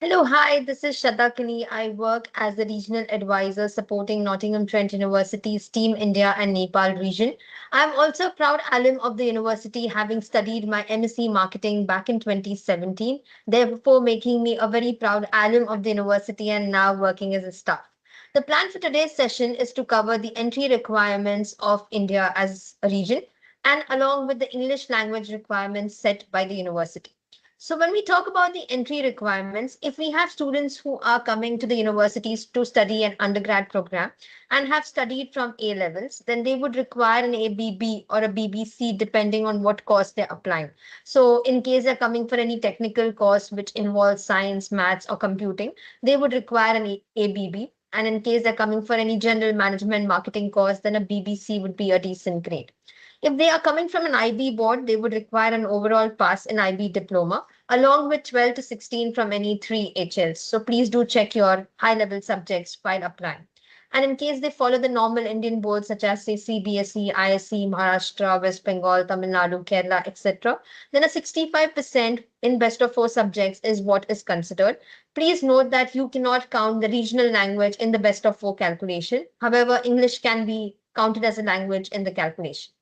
Hello, hi, this is Shadakini. I work as the regional advisor supporting Nottingham Trent University's Team India and Nepal region. I'm also a proud alum of the university, having studied my MSc Marketing back in 2017, therefore making me a very proud alum of the university and now working as a staff. The plan for today's session is to cover the entry requirements of India as a region and along with the English language requirements set by the university. So when we talk about the entry requirements, if we have students who are coming to the universities to study an undergrad program and have studied from A levels, then they would require an ABB or a BBC depending on what course they're applying. So in case they're coming for any technical course which involves science, maths, or computing, they would require an ABB. And in case they're coming for any general management marketing course, then a BBC would be a decent grade. If they are coming from an IB board, they would require an overall pass in IB diploma, along with 12 to 16 from any 3 HLs. So please do check your high-level subjects while applying. And in case they follow the normal Indian boards such as say CBSE, ISC, Maharashtra, West Bengal, Tamil Nadu, Kerala, etc., then a 65% in best of 4 subjects is what is considered. Please note that you cannot count the regional language in the best of 4 calculation. However, English can be counted as a language in the calculation.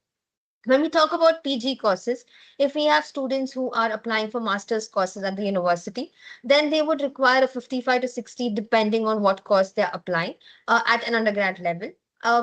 When we talk about PG courses, if we have students who are applying for master's courses at the university, then they would require a 55 to 60 depending on what course they're applying at an undergrad level,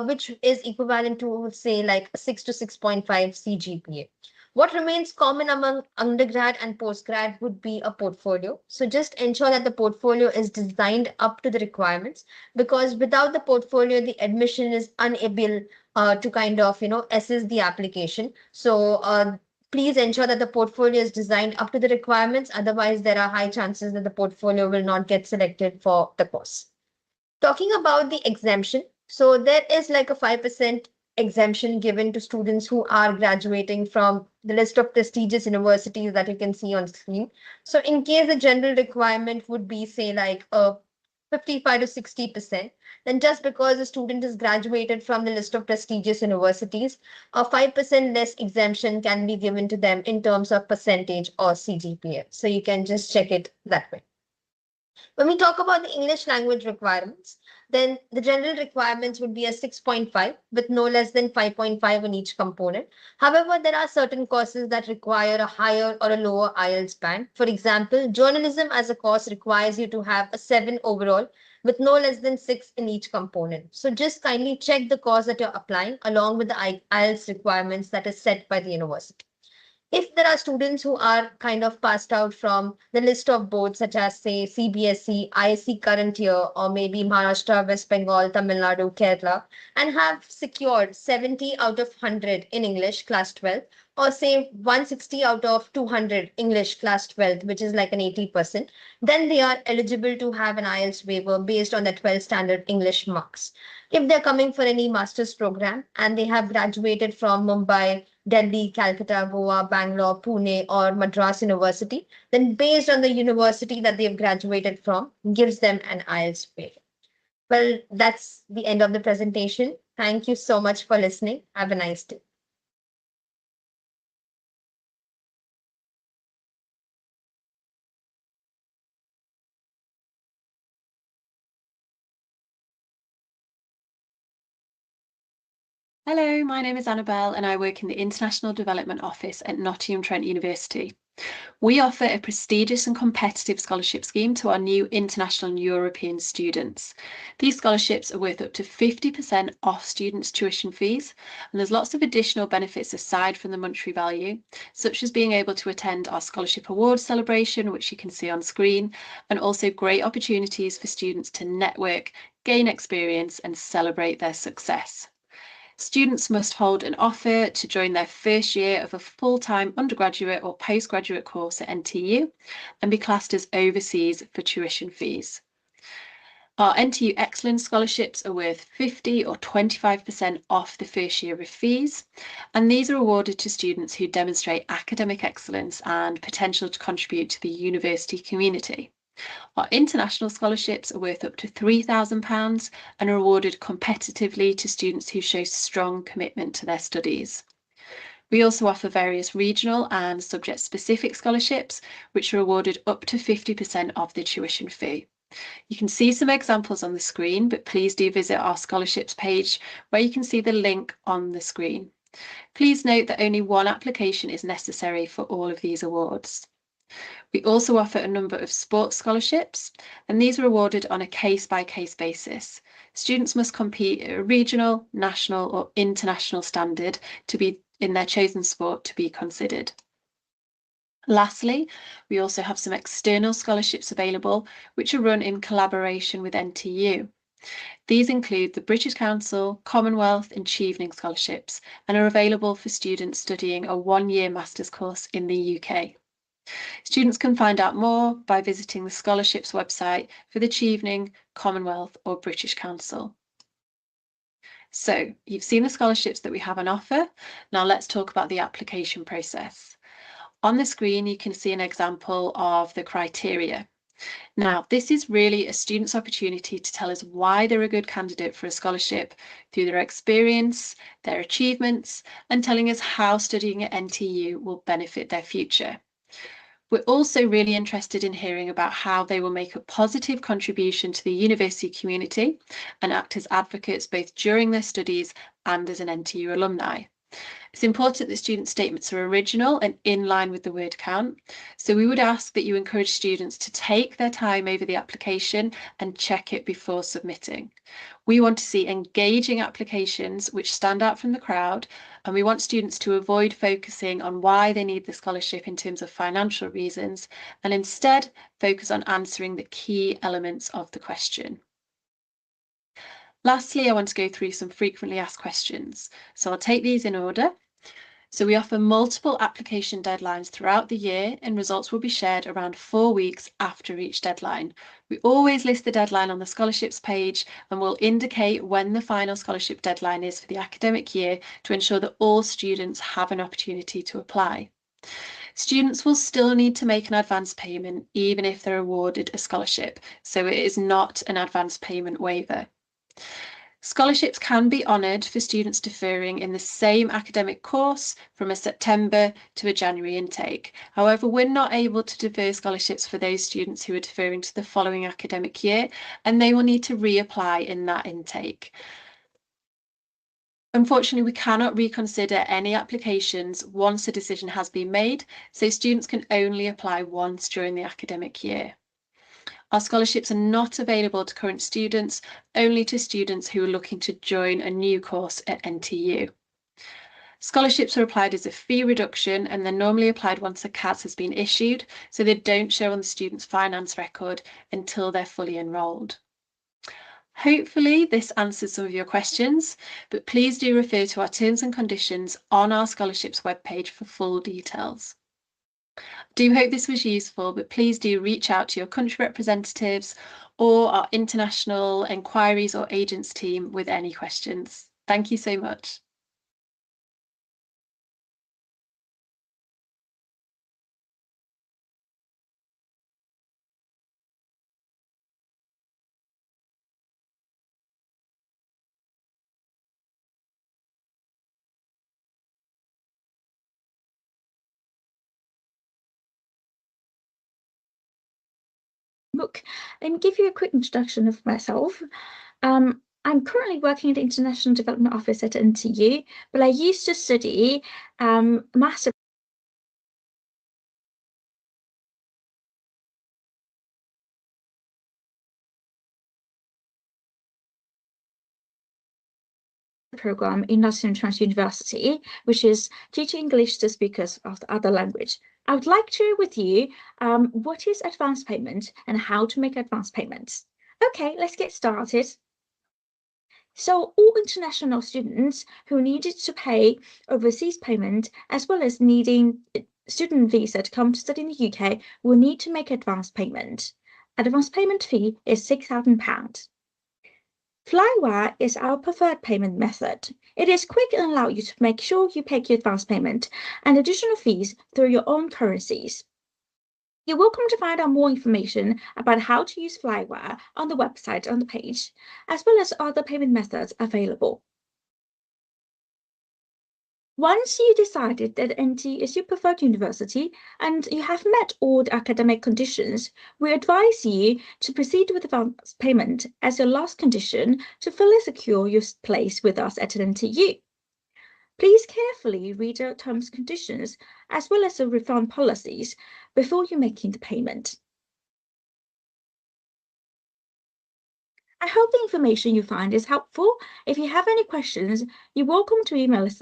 which is equivalent to say like 6 to 6.5 CGPA. What remains common among undergrad and postgrad would be a portfolio. So just ensure that the portfolio is designed up to the requirements, because without the portfolio, the admission is unable to kind of, assess the application. So please ensure that the portfolio is designed up to the requirements. Otherwise, there are high chances that the portfolio will not get selected for the course. Talking about the exemption, so there is like a 5% exemption given to students who are graduating from the list of prestigious universities that you can see on screen. So in case the general requirement would be say like a 55 to 60%, then just because a student is graduated from the list of prestigious universities, a 5% less exemption can be given to them in terms of percentage or CGPA. So you can just check it that way. When we talk about the English language requirements, then the general requirements would be a 6.5 with no less than 5.5 in each component. However, there are certain courses that require a higher or a lower IELTS band. For example, journalism as a course requires you to have a 7 overall with no less than 6 in each component. So just kindly check the course that you're applying along with the IELTS requirements that is set by the university. If there are students who are kind of passed out from the list of boards such as say CBSE, ISC current year, or maybe Maharashtra, West Bengal, Tamil Nadu, Kerala, and have secured 70 out of 100 in English class 12, or say 160 out of 200 English class 12, which is like an 80%, then they are eligible to have an IELTS waiver based on the 12 standard English marks. If they're coming for any master's program and they have graduated from Mumbai, Delhi, Calcutta, Goa, Bangalore, Pune, or Madras University, then based on the university that they've graduated from, gives them an IELTS waiver. Well, that's the end of the presentation. Thank you so much for listening. Have a nice day. Hello, my name is Annabelle and I work in the International Development Office at Nottingham Trent University. We offer a prestigious and competitive scholarship scheme to our new international and European students. These scholarships are worth up to 50% off students' tuition fees, and there's lots of additional benefits aside from the monetary value, such as being able to attend our scholarship awards celebration, which you can see on screen, and also great opportunities for students to network, gain experience, and celebrate their success. Students must hold an offer to join their first year of a full-time undergraduate or postgraduate course at NTU and be classed as overseas for tuition fees. Our NTU Excellence Scholarships are worth 50 or 25% off the first year of fees, and these are awarded to students who demonstrate academic excellence and potential to contribute to the university community. Our international scholarships are worth up to £3,000 and are awarded competitively to students who show strong commitment to their studies. We also offer various regional and subject-specific scholarships, which are awarded up to 50% of the tuition fee. You can see some examples on the screen, but please do visit our scholarships page where you can see the link on the screen. Please note that only one application is necessary for all of these awards. We also offer a number of sports scholarships, and these are awarded on a case-by-case basis. Students must compete at a regional, national, or international standard to be in their chosen sport to be considered. Lastly, we also have some external scholarships available, which are run in collaboration with NTU. These include the British Council, Commonwealth, and Chevening scholarships, and are available for students studying a one-year master's course in the UK. Students can find out more by visiting the scholarships website for the Chevening, Commonwealth, or British Council. So you've seen the scholarships that we have on offer. Now let's talk about the application process. On the screen, you can see an example of the criteria. Now, this is really a student's opportunity to tell us why they're a good candidate for a scholarship through their experience, their achievements, and telling us how studying at NTU will benefit their future. We're also really interested in hearing about how they will make a positive contribution to the university community and act as advocates both during their studies and as an NTU alumni. It's important that student statements are original and in line with the word count. So we would ask that you encourage students to take their time over the application and check it before submitting. We want to see engaging applications which stand out from the crowd, and we want students to avoid focusing on why they need the scholarship in terms of financial reasons, and instead focus on answering the key elements of the question. Lastly, I want to go through some frequently asked questions. So I'll take these in order. So we offer multiple application deadlines throughout the year, and results will be shared around 4 weeks after each deadline. We always list the deadline on the scholarships page, and we'll indicate when the final scholarship deadline is for the academic year to ensure that all students have an opportunity to apply. Students will still need to make an advance payment even if they're awarded a scholarship, so it is not an advance payment waiver. Scholarships can be honoured for students deferring in the same academic course from a September to a January intake. However, we're not able to defer scholarships for those students who are deferring to the following academic year, and they will need to reapply in that intake. Unfortunately, we cannot reconsider any applications once a decision has been made, so students can only apply once during the academic year. Our scholarships are not available to current students, only to students who are looking to join a new course at NTU. Scholarships are applied as a fee reduction, and they're normally applied once a CAS has been issued, so they don't show on the student's finance record until they're fully enrolled. Hopefully this answers some of your questions, but please do refer to our terms and conditions on our scholarships webpage for full details. I do hope this was useful, but please do reach out to your country representatives or our international enquiries or agents team with any questions. Thank you so much. Look, let me give you a quick introduction of myself. I'm currently working at the International Development Office at NTU, but I used to study master program in Nottingham Trent University, which is teaching English to speakers of the other language. I would like to share with you what is advance payment and how to make advance payments. Okay, let's get started. So all international students who needed to pay overseas payment, as well as needing student visa to come to study in the UK, will need to make advance payment. Advance payment fee is £6,000. Flywire is our preferred payment method. It is quick and allows you to make sure you pay your advance payment and additional fees through your own currencies. You're welcome to find out more information about how to use Flywire on the website on the page, as well as other payment methods available. Once you decided that NT is your preferred university and you have met all the academic conditions, we advise you to proceed with advance payment as your last condition to fully secure your place with us at NTU. Please carefully read our terms and conditions as well as the refund policies before you're making the payment. I hope the information you find is helpful. If you have any questions, you're welcome to email us.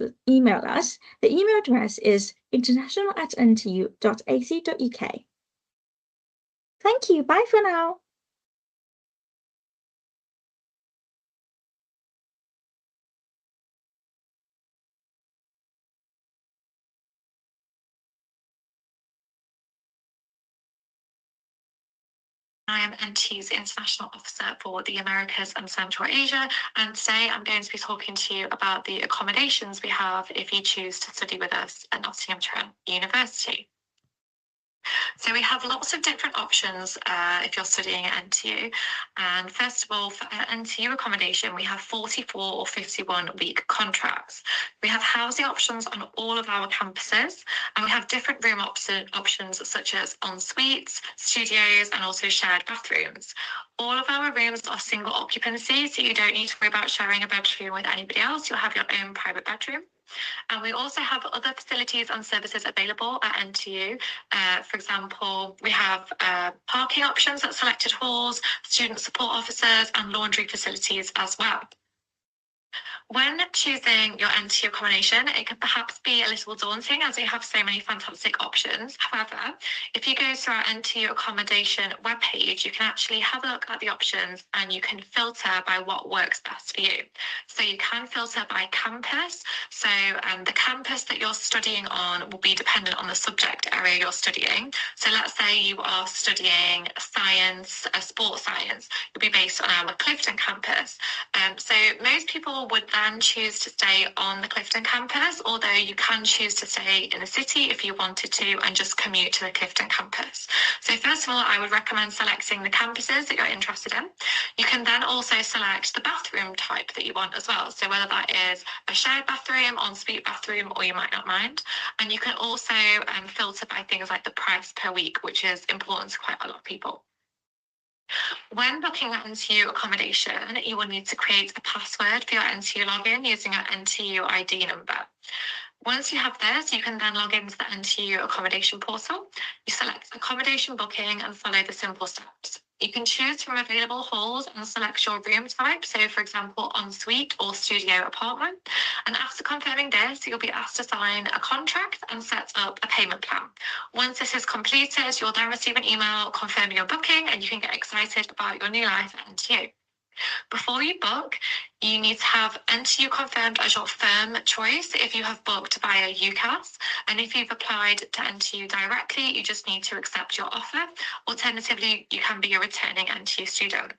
The email address is international@ntu.ac.uk. Thank you. Bye for now. I am NTU's International Officer for the Americas and Central Asia, and today I'm going to be talking to you about the accommodations we have if you choose to study with us at Nottingham Trent University. So we have lots of different options if you're studying at NTU. And first of all, for NTU accommodation, we have 44 or 51-week contracts. We have housing options on all of our campuses, and we have different room options such as en-suites, studios, and also shared bathrooms. All of our rooms are single occupancy, so you don't need to worry about sharing a bedroom with anybody else. You'll have your own private bedroom. And we also have other facilities and services available at NTU. For example, we have parking options at selected halls, student support officers, and laundry facilities as well. When choosing your NTU accommodation, it can perhaps be a little daunting as we have so many fantastic options. However, if you go to our NTU accommodation webpage, you can actually have a look at the options and you can filter by what works best for you. So you can filter by campus. So the campus that you're studying on will be dependent on the subject area you're studying. So let's say you are studying science, sports science, you'll be based on our Clifton campus. So most people would then choose to stay on the Clifton campus, although you can choose to stay in the city if you wanted to and just commute to the Clifton campus. So first of all, I would recommend selecting the campuses that you're interested in. You can then also select the bathroom type that you want as well. So whether that is a shared bathroom, en-suite bathroom, or you might not mind. And you can also filter by things like the price per week, which is important to quite a lot of people. When booking an NTU accommodation, you will need to create a password for your NTU login using your NTU ID number. Once you have this, you can then log into the NTU accommodation portal. You select accommodation booking and follow the simple steps. You can choose from available halls and select your room type. So for example, ensuite or studio apartment. And after confirming this, you'll be asked to sign a contract and set up a payment plan. Once this is completed, you'll then receive an email confirming your booking and you can get excited about your new life at NTU. Before you book, you need to have NTU confirmed as your firm choice if you have booked via UCAS. And if you've applied to NTU directly, you just need to accept your offer. Alternatively, you can be a returning NTU student.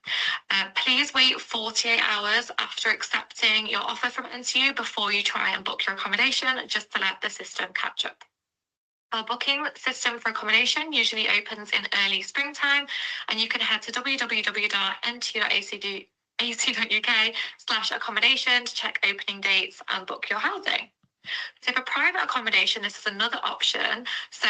Please wait 48 hours after accepting your offer from NTU before you try and book your accommodation, just to let the system catch up. Our booking system for accommodation usually opens in early springtime, and you can head to www.ntu.ac.uk/accommodation to check opening dates and book your housing. So for private accommodation, this is another option. So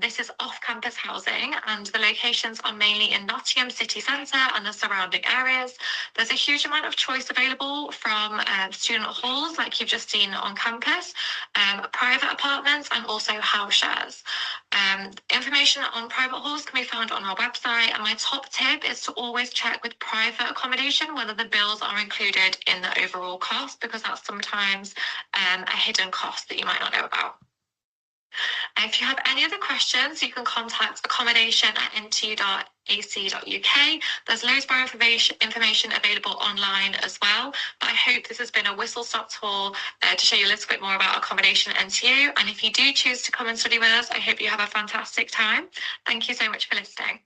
this is off-campus housing, and the locations are mainly in Nottingham city centre and the surrounding areas. There's a huge amount of choice available from student halls, like you've just seen on campus, private apartments, and also house shares. Information on private halls can be found on our website, and my top tip is to always check with private accommodation whether the bills are included in the overall cost, because that's sometimes a hidden cost that you might not know about. If you have any other questions, you can contact accommodation@ntu.ac.uk. There's loads more information available online as well. But I hope this has been a whistle-stop tour to show you a little bit more about accommodation at NTU. And if you do choose to come and study with us, I hope you have a fantastic time. Thank you so much for listening.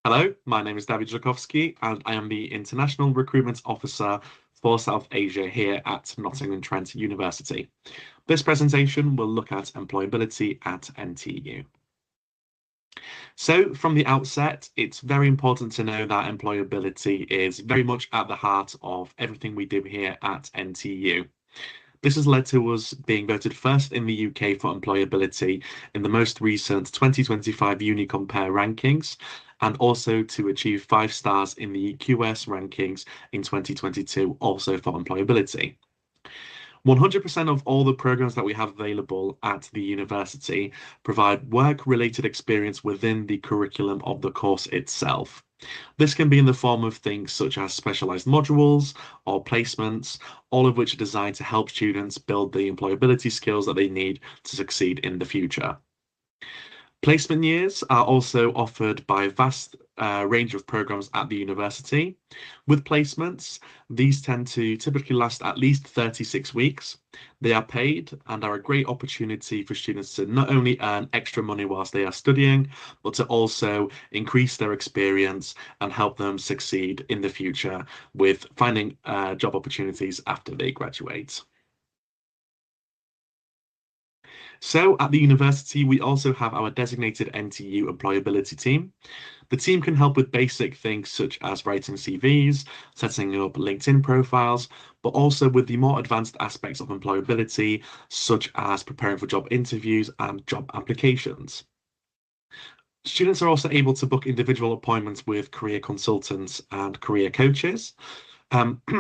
Hello, my name is David Żakowski, and I am the International Recruitment Officer for South Asia here at Nottingham Trent University. This presentation will look at employability at NTU. So from the outset, it's very important to know that employability is very much at the heart of everything we do here at NTU. This has led to us being voted first in the UK for employability in the most recent 2025 UniCompare rankings, and also to achieve 5 stars in the QS rankings in 2022, also for employability. 100% of all the programs that we have available at the university provide work-related experience within the curriculum of the course itself. This can be in the form of things such as specialized modules or placements, all of which are designed to help students build the employability skills that they need to succeed in the future. Placement years are also offered by a vast range of programs at the university. With placements, these tend to typically last at least 36 weeks. They are paid and are a great opportunity for students to not only earn extra money whilst they are studying, but to also increase their experience and help them succeed in the future with finding job opportunities after they graduate. So at the university, we also have our designated NTU employability team. The team can help with basic things such as writing CVs, setting up LinkedIn profiles, but also with the more advanced aspects of employability, such as preparing for job interviews and job applications. Students are also able to book individual appointments with career consultants and career coaches.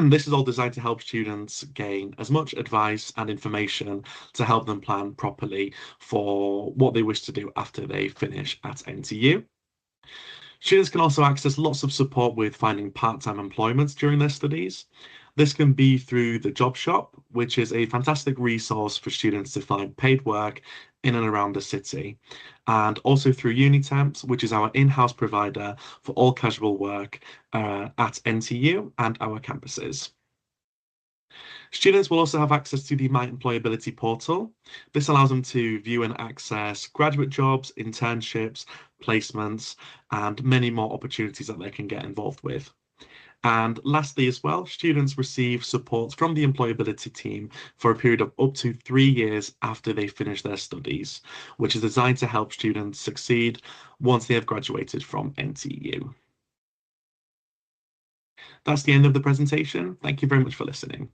This is all designed to help students gain as much advice and information to help them plan properly for what they wish to do after they finish at NTU. Students can also access lots of support with finding part-time employment during their studies. This can be through the Job Shop, which is a fantastic resource for students to find paid work in and around the city, and also through Unitemps, which is our in-house provider for all casual work at NTU and our campuses. Students will also have access to the My Employability portal. This allows them to view and access graduate jobs, internships, placements, and many more opportunities that they can get involved with. And lastly as well, students receive support from the employability team for a period of up to 3 years after they finish their studies, which is designed to help students succeed once they have graduated from NTU. That's the end of the presentation. Thank you very much for listening.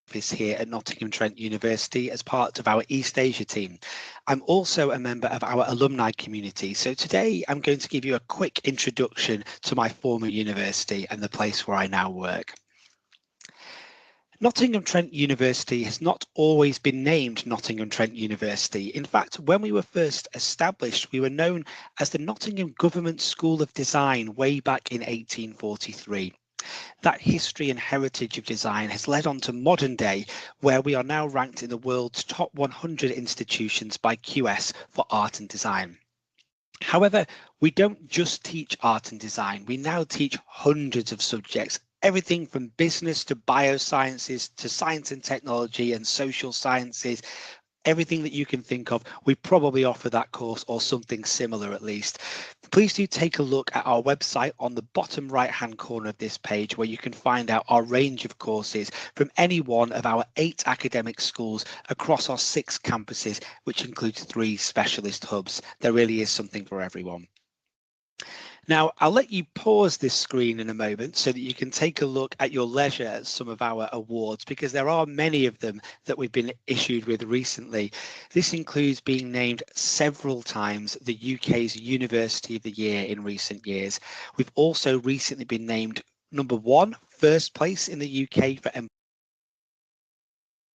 office here at Nottingham Trent University as part of our East Asia team. I'm also a member of our alumni community, so today I'm going to give you a quick introduction to my former university and the place where I now work. Nottingham Trent University has not always been named Nottingham Trent University. In fact, when we were first established, we were known as the Nottingham Government School of Design way back in 1843. That history and heritage of design has led on to modern day, where we are now ranked in the world's top 100 institutions by QS for art and design. However, we don't just teach art and design, we now teach hundreds of subjects, everything from business to biosciences to science and technology and social sciences. Everything that you can think of, we probably offer that course or something similar at least. Please do take a look at our website on the bottom right hand corner of this page, where you can find out our range of courses from any one of our 8 academic schools across our 6 campuses, which includes 3 specialist hubs. There really is something for everyone. Now, I'll let you pause this screen in a moment so that you can take a look at your leisure at some of our awards, because there are many of them that we've been issued with recently. This includes being named several times the UK's University of the Year in recent years. We've also recently been named number 1, first place in the UK for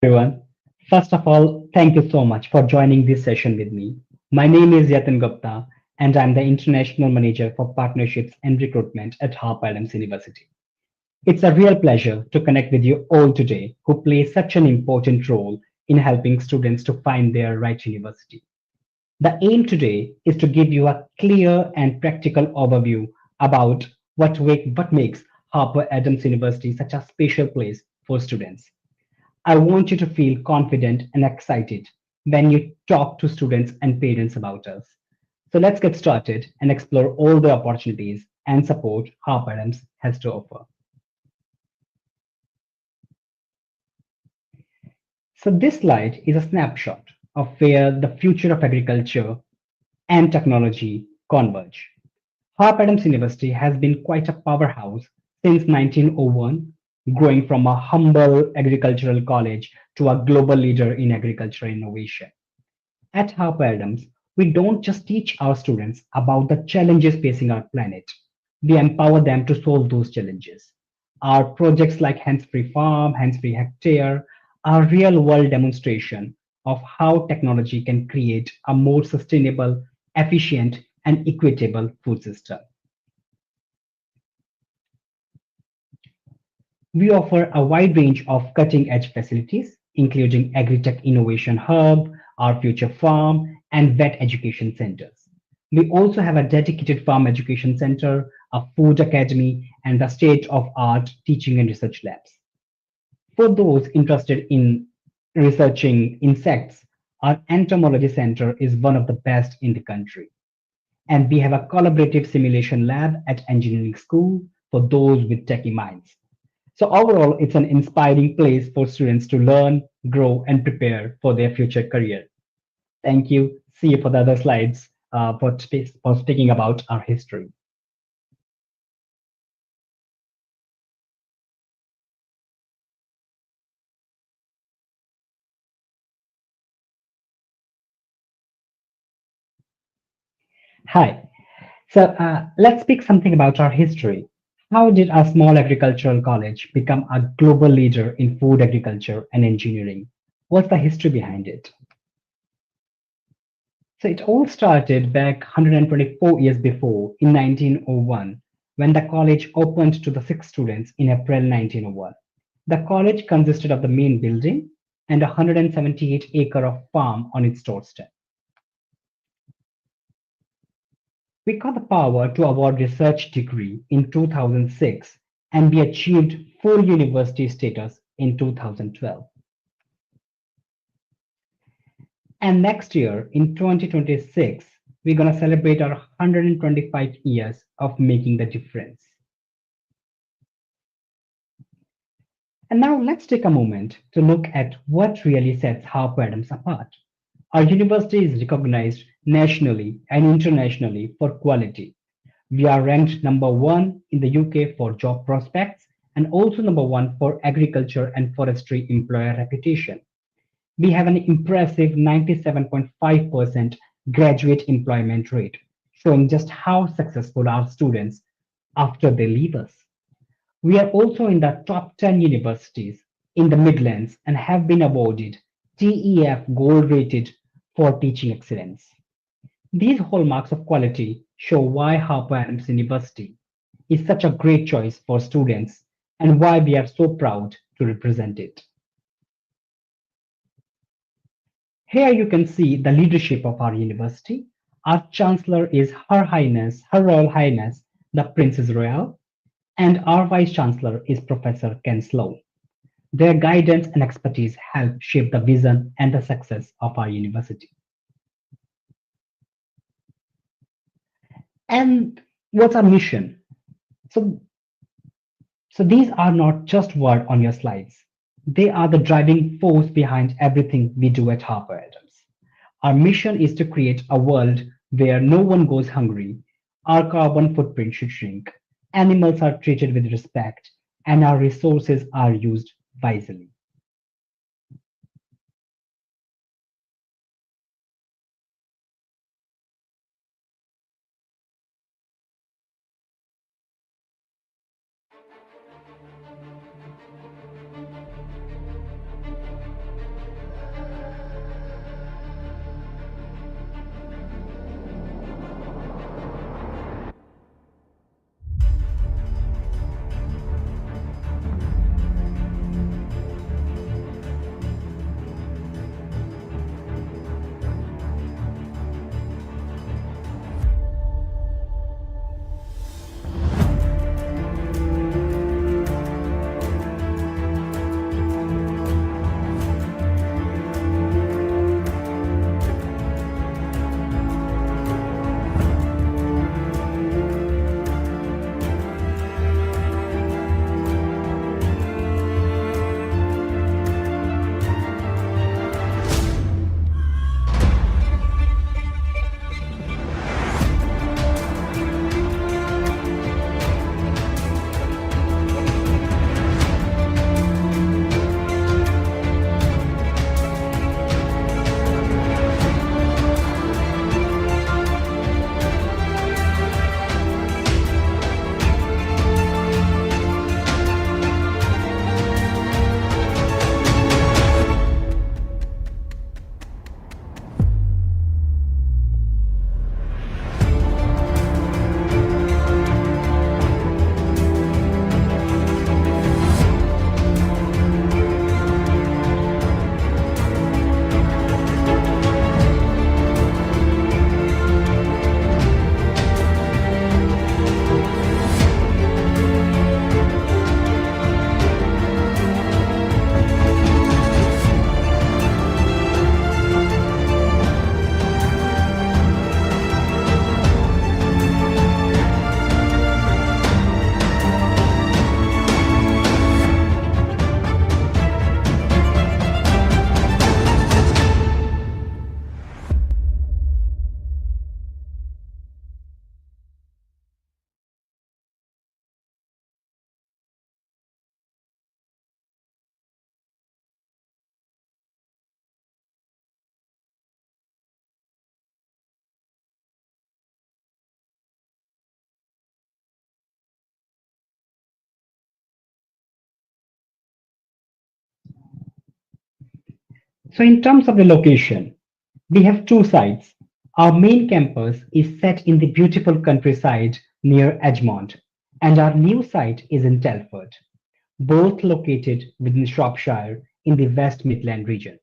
everyone. First of all, thank you so much for joining this session with me. My name is Yatin Gupta, and I'm the International Manager for Partnerships and Recruitment at Harper Adams University. It's a real pleasure to connect with you all today who play such an important role in helping students to find their right university. The aim today is to give you a clear and practical overview about what makes Harper Adams University such a special place for students. I want you to feel confident and excited when you talk to students and parents about us. So let's get started and explore all the opportunities and support Harper Adams has to offer. So this slide is a snapshot of where the future of agriculture and technology converge. Harper Adams University has been quite a powerhouse since 1901, growing from a humble agricultural college to a global leader in agricultural innovation. At Harper Adams, we don't just teach our students about the challenges facing our planet. We empower them to solve those challenges. Our projects like Hands-Free Farm, Hands-Free Hectare are real-world demonstration of how technology can create a more sustainable, efficient, and equitable food system. We offer a wide range of cutting-edge facilities, including Agritech Innovation Hub, our Future Farm, and vet education centers. We also have a dedicated farm education center, a food academy, and the state-of-art teaching and research labs. For those interested in researching insects, our entomology center is one of the best in the country. And we have a collaborative simulation lab at engineering school for those with techie minds. So overall, it's an inspiring place for students to learn, grow, and prepare for their future career. Thank you. See you for the other slides for speaking about our history. Hi. So let's speak something about our history. How did a small agricultural college become a global leader in food, agriculture, and engineering? What's the history behind it? So it all started back 124 years before, in 1901, when the college opened to the 6 students in April 1901. The college consisted of the main building and a 178-acre of farm on its doorstep. We got the power to award research degree in 2006, and we achieved full university status in 2012. And next year, in 2026, we're going to celebrate our 125 years of making the difference. And now let's take a moment to look at what really sets Harper Adams apart. Our university is recognized nationally and internationally for quality. We are ranked #1 in the UK for job prospects and also number 1 for agriculture and forestry employer reputation. We have an impressive 97.5% graduate employment rate, showing just how successful our students after they leave us. We are also in the top 10 universities in the Midlands and have been awarded TEF Gold rated for teaching excellence. These hallmarks of quality show why Harper Adams University is such a great choice for students and why we are so proud to represent it. Here you can see the leadership of our university. Our Chancellor is Her Royal Highness, the Princess Royal, and our Vice Chancellor is Professor Ken Sloan. Their guidance and expertise help shape the vision and the success of our university. And what's our mission? So these are not just words on your slides. They are the driving force behind everything we do at Harper Adams. Our mission is to create a world where no one goes hungry, our carbon footprint should shrink, animals are treated with respect, and our resources are used wisely. So in terms of the location, we have 2 sites. Our main campus is set in the beautiful countryside near Edgemont, and our new site is in Telford, both located within Shropshire in the West Midland region.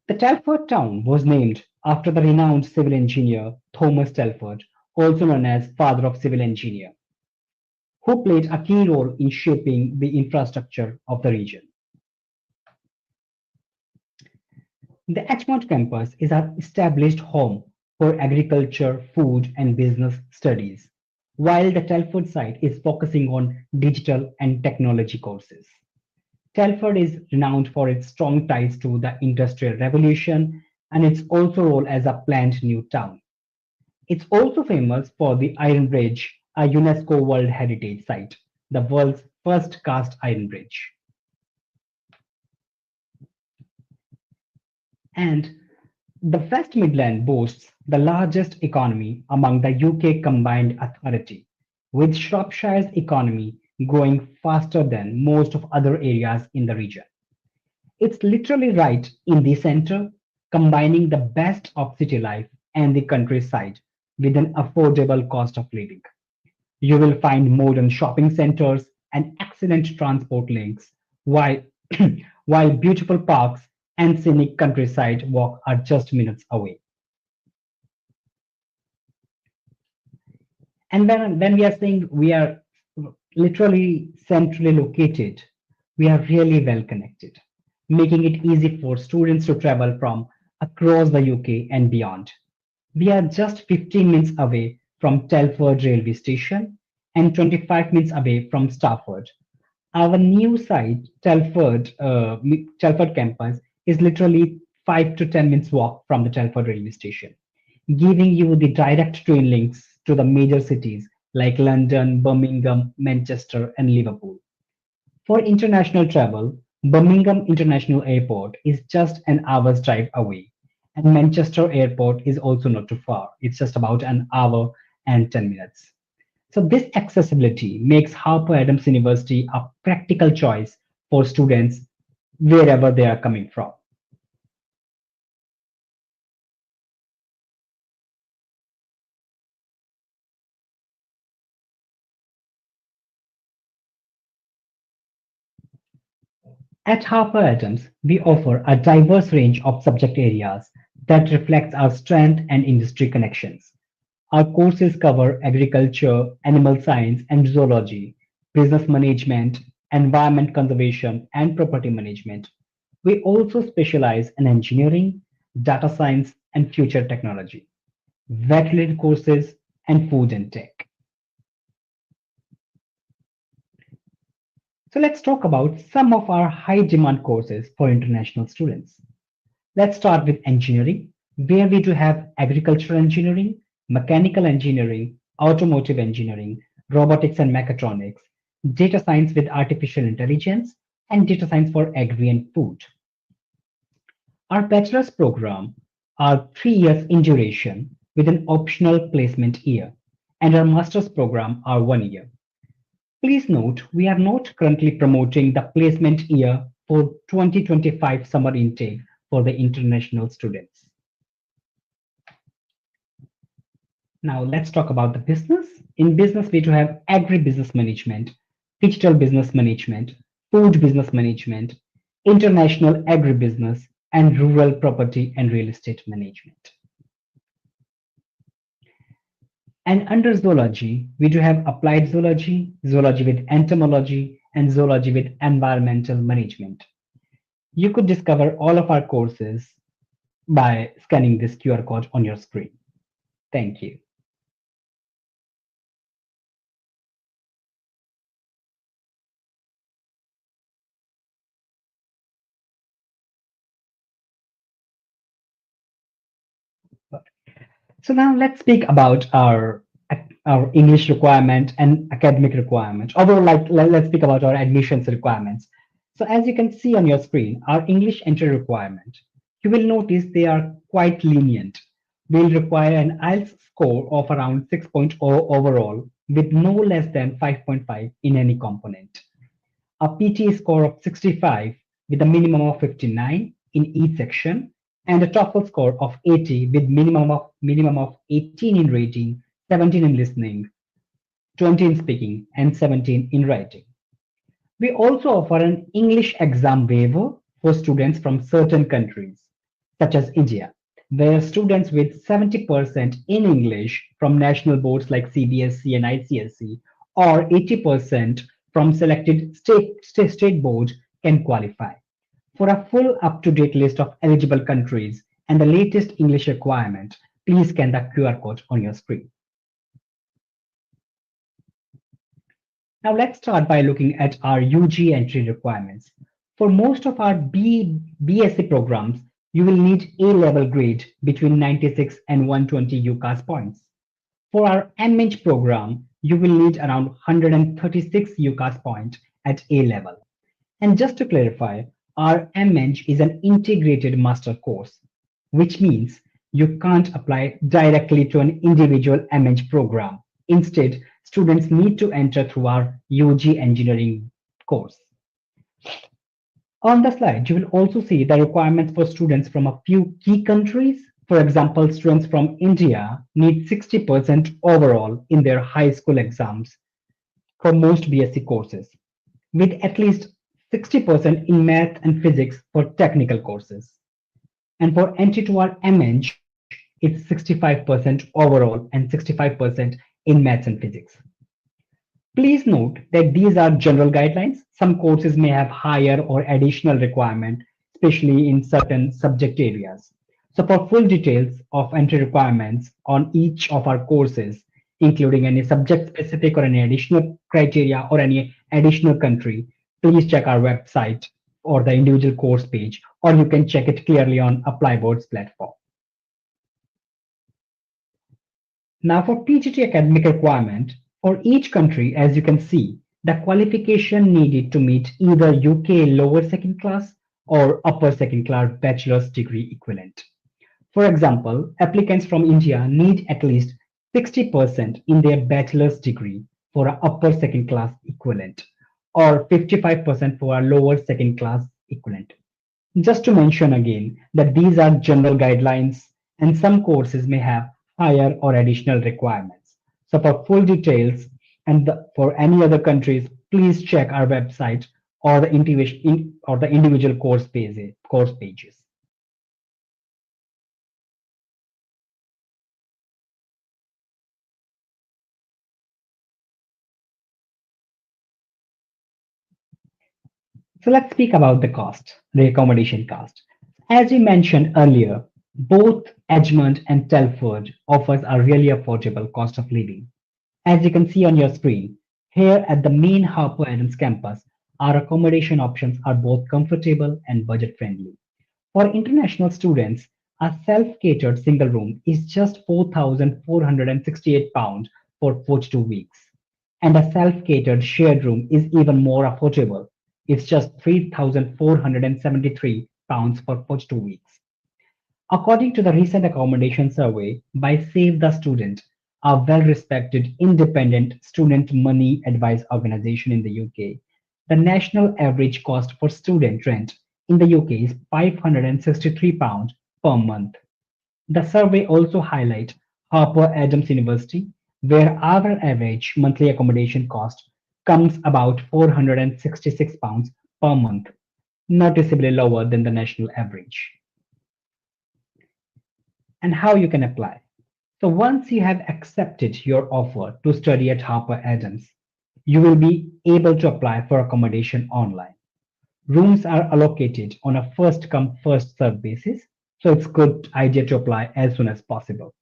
The Telford town was named after the renowned civil engineer Thomas Telford, also known as Father of Civil Engineer, who played a key role in shaping the infrastructure of the region. The Edgemont campus is our established home for agriculture, food, and business studies, while the Telford site is focusing on digital and technology courses. Telford is renowned for its strong ties to the Industrial Revolution and its also role as a planned new town. It's also famous for the Iron Bridge, a UNESCO World Heritage Site, the world's first cast iron bridge. And the West Midlands boasts the largest economy among the UK combined authority, with Shropshire's economy growing faster than most of other areas in the region. It's literally right in the center, combining the best of city life and the countryside with an affordable cost of living. You will find modern shopping centers and excellent transport links, while, while beautiful parks and scenic countryside walk are just minutes away. And when we are saying we are literally centrally located, we are really well connected, making it easy for students to travel from across the UK and beyond. We are just 15 minutes away from Telford railway station and 25 minutes away from Stafford. Our new site, Telford campus, is literally 5 to 10 minutes walk from the Telford railway station, giving you the direct train links to the major cities like London, Birmingham, Manchester, and Liverpool. For international travel, Birmingham International Airport is just an hour's drive away, and Manchester Airport is also not too far. It's just about an hour and 10 minutes. So this accessibility makes Harper Adams University a practical choice for students wherever they are coming from. At Harper Adams, we offer a diverse range of subject areas that reflects our strength and industry connections. Our courses cover agriculture, animal science and zoology, business management, environment conservation, and property management. We also specialize in engineering, data science, and future technology, vet-related courses, and food and tech. So let's talk about some of our high demand courses for international students. Let's start with engineering, where we do have agricultural engineering, mechanical engineering, automotive engineering, robotics and mechatronics, data science with artificial intelligence, and data science for agri and food. Our bachelor's program are 3 years in duration with an optional placement year, and our master's program are 1 year. Please note, we are not currently promoting the placement year for 2025 summer intake for the international students. Now let's talk about the business. In business, we do have agribusiness management, digital business management, food business management, international agribusiness, and rural property and real estate management. And under zoology, we do have applied zoology, zoology with entomology, and zoology with environmental management. You could discover all of our courses by scanning this QR code on your screen. Thank you. So now let's speak about our English requirement and academic requirement. Overall, let's speak about our admissions requirements. So as you can see on your screen, our English entry requirement, you will notice they are quite lenient. We'll require an IELTS score of around 6.0 overall with no less than 5.5 in any component. A PTE score of 65 with a minimum of 59 in each section, and a TOEFL score of 80 with minimum of 18 in reading, 17 in listening, 20 in speaking, and 17 in writing. We also offer an English exam waiver for students from certain countries, such as India, where students with 70% in English from national boards like CBSE and ICSE, or 80% from selected state board can qualify. For a full up-to-date list of eligible countries and the latest English requirement, please scan the QR code on your screen. Now let's start by looking at our UG entry requirements. For most of our BSc programs, you will need A-level grade between 96 and 120 UCAS points. For our MEng program, you will need around 136 UCAS points at A level. And just to clarify, our MEng is an integrated master course, which means you can't apply directly to an individual MEng program. Instead, students need to enter through our UG engineering course. On the slide, you will also see the requirements for students from a few key countries. For example, students from India need 60% overall in their high school exams for most BSc courses, with at least 60% in math and physics for technical courses. And for entry to our MEng, it's 65% overall and 65% in maths and physics. Please note that these are general guidelines. Some courses may have higher or additional requirement, especially in certain subject areas. So for full details of entry requirements on each of our courses, including any subject specific or any additional criteria or any additional country, please check our website or the individual course page, or you can check it clearly on Applyboard's platform. Now for PGT academic requirement, for each country, as you can see, the qualification needed to meet either UK lower second class or upper second class bachelor's degree equivalent. For example, applicants from India need at least 60% in their bachelor's degree for an upper second class equivalent, or 55% for a lower second class equivalent. Just to mention again that these are general guidelines and some courses may have higher or additional requirements. So for full details and for any other countries, please check our website or the individual course pages. So let's speak about the cost, the accommodation cost. As we mentioned earlier, both Edgemont and Telford offers a really affordable cost of living. As you can see on your screen, here at the main Harper Adams campus, our accommodation options are both comfortable and budget friendly. For international students, a self-catered single room is just £4,468 for 42 weeks. And a self-catered shared room is even more affordable. It's just £3,473 for 42 weeks. According to the recent accommodation survey by Save the Student, a well-respected independent student money advice organization in the UK, the national average cost for student rent in the UK is £563 per month. The survey also highlights Harper Adams University, where our average monthly accommodation cost comes about £466 per month, noticeably lower than the national average. And how you can apply. So once you have accepted your offer to study at Harper Adams, you will be able to apply for accommodation online. Rooms are allocated on a first come first served basis, so it's a good idea to apply as soon as possible.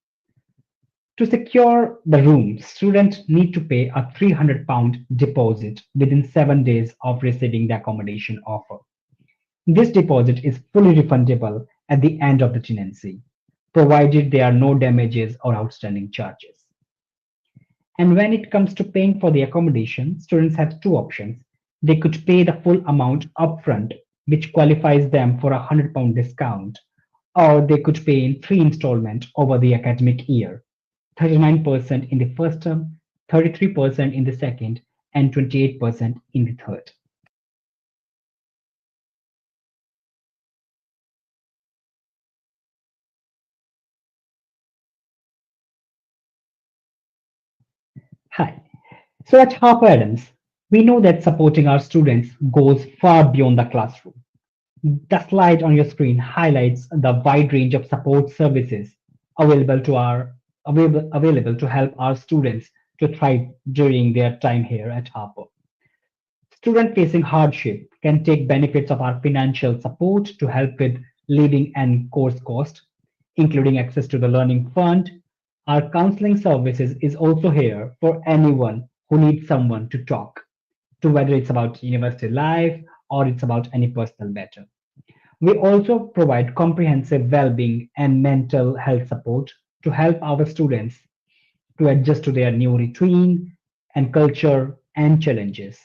To secure the room, students need to pay a £300 deposit within 7 days of receiving the accommodation offer. This deposit is fully refundable at the end of the tenancy, provided there are no damages or outstanding charges. And when it comes to paying for the accommodation, students have two options. They could pay the full amount upfront, which qualifies them for a £100 discount, or they could pay in 3 installments over the academic year, 39% in the first term, 33% in the second, and 28% in the third. Hi. So at Harper Adams, we know that supporting our students goes far beyond the classroom. The slide on your screen highlights the wide range of support services available to help our students to thrive during their time here at Harper. Students facing hardship can take benefits of our financial support to help with living and course cost, including access to the Learning Fund. Our counseling services is also here for anyone who needs someone to talk to, whether it's about university life or it's about any personal matter. We also provide comprehensive well-being and mental health support to help our students to adjust to their new routine and culture and challenges.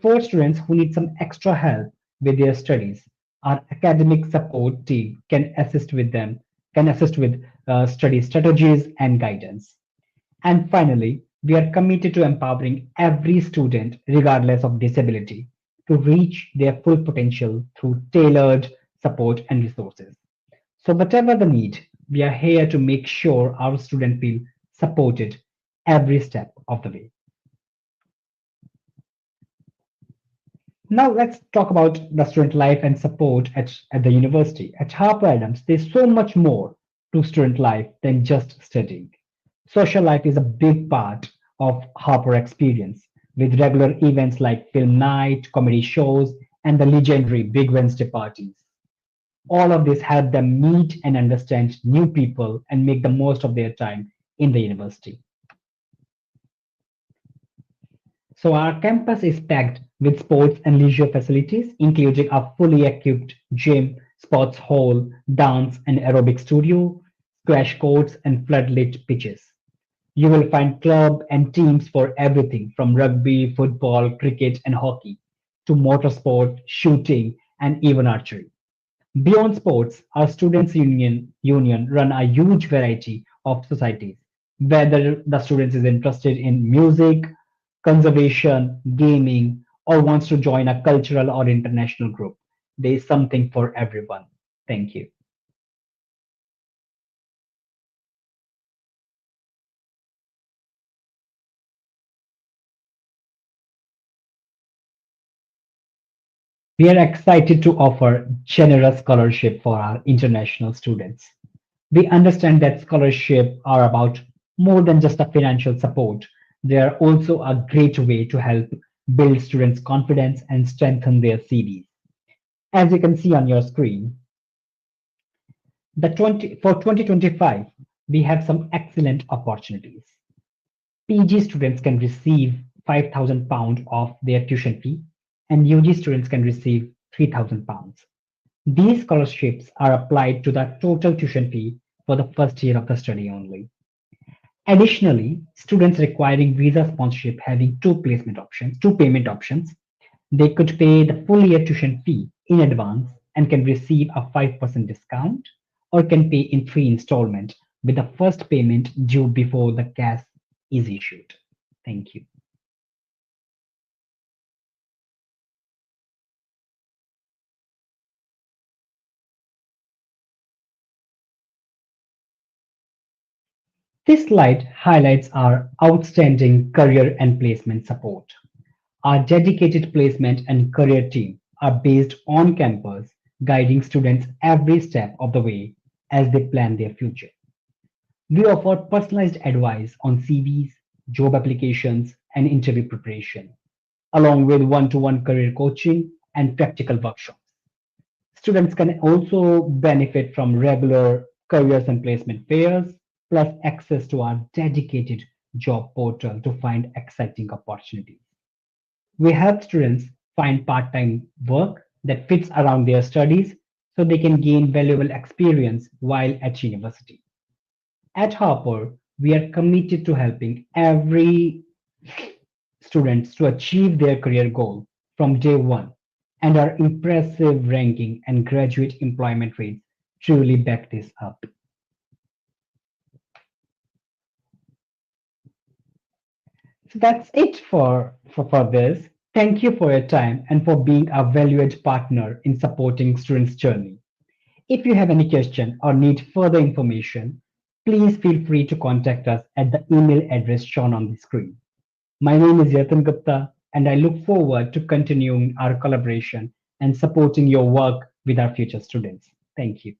For students who need some extra help with their studies, our academic support team can assist with study strategies and guidance. And finally, we are committed to empowering every student, regardless of disability, to reach their full potential through tailored support and resources. So whatever the need, we are here to make sure our students feel supported every step of the way. Now let's talk about the student life and support at the university. At Harper Adams, there's so much more to student life than just studying. Social life is a big part of Harper experience, with regular events like film night, comedy shows, and the legendary Big Wednesday parties. All of this help them meet and understand new people and make the most of their time in the university. So our campus is packed with sports and leisure facilities, including a fully equipped gym, sports hall, dance and aerobic studio, squash courts, and floodlit pitches. You will find club and teams for everything from rugby, football, cricket, and hockey to motorsport, shooting, and even archery. Beyond sports, our students' union run a huge variety of societies. Whether the students is interested in music, conservation, gaming, or wants to join a cultural or international group, there is something for everyone. Thank you. We are excited to offer generous scholarship for our international students. We understand that scholarships are about more than just a financial support. They are also a great way to help build students' confidence and strengthen their CVs. As you can see on your screen, for 2025, we have some excellent opportunities. PG students can receive £5,000 of their tuition fee, and UG students can receive £3,000. These scholarships are applied to the total tuition fee for the first year of the study only. Additionally, students requiring visa sponsorship having two payment options, they could pay the full year tuition fee in advance and can receive a 5% discount, or can pay in 3 installments with the first payment due before the CAS is issued. Thank you. This slide highlights our outstanding career and placement support. Our dedicated placement and career team are based on campus, guiding students every step of the way as they plan their future. We offer personalized advice on CVs, job applications, and interview preparation, along with one-to-one career coaching and practical workshops. Students can also benefit from regular careers and placement fairs, plus access to our dedicated job portal to find exciting opportunities. We help students find part-time work that fits around their studies so they can gain valuable experience while at university. At Harper, we are committed to helping every student to achieve their career goal from day one, and our impressive ranking and graduate employment rates truly back this up. So that's it for this. Thank you for your time and for being a valued partner in supporting students' journey. If you have any question or need further information, please feel free to contact us at the email address shown on the screen. My name is Yatan Gupta, and I look forward to continuing our collaboration and supporting your work with our future students. Thank you.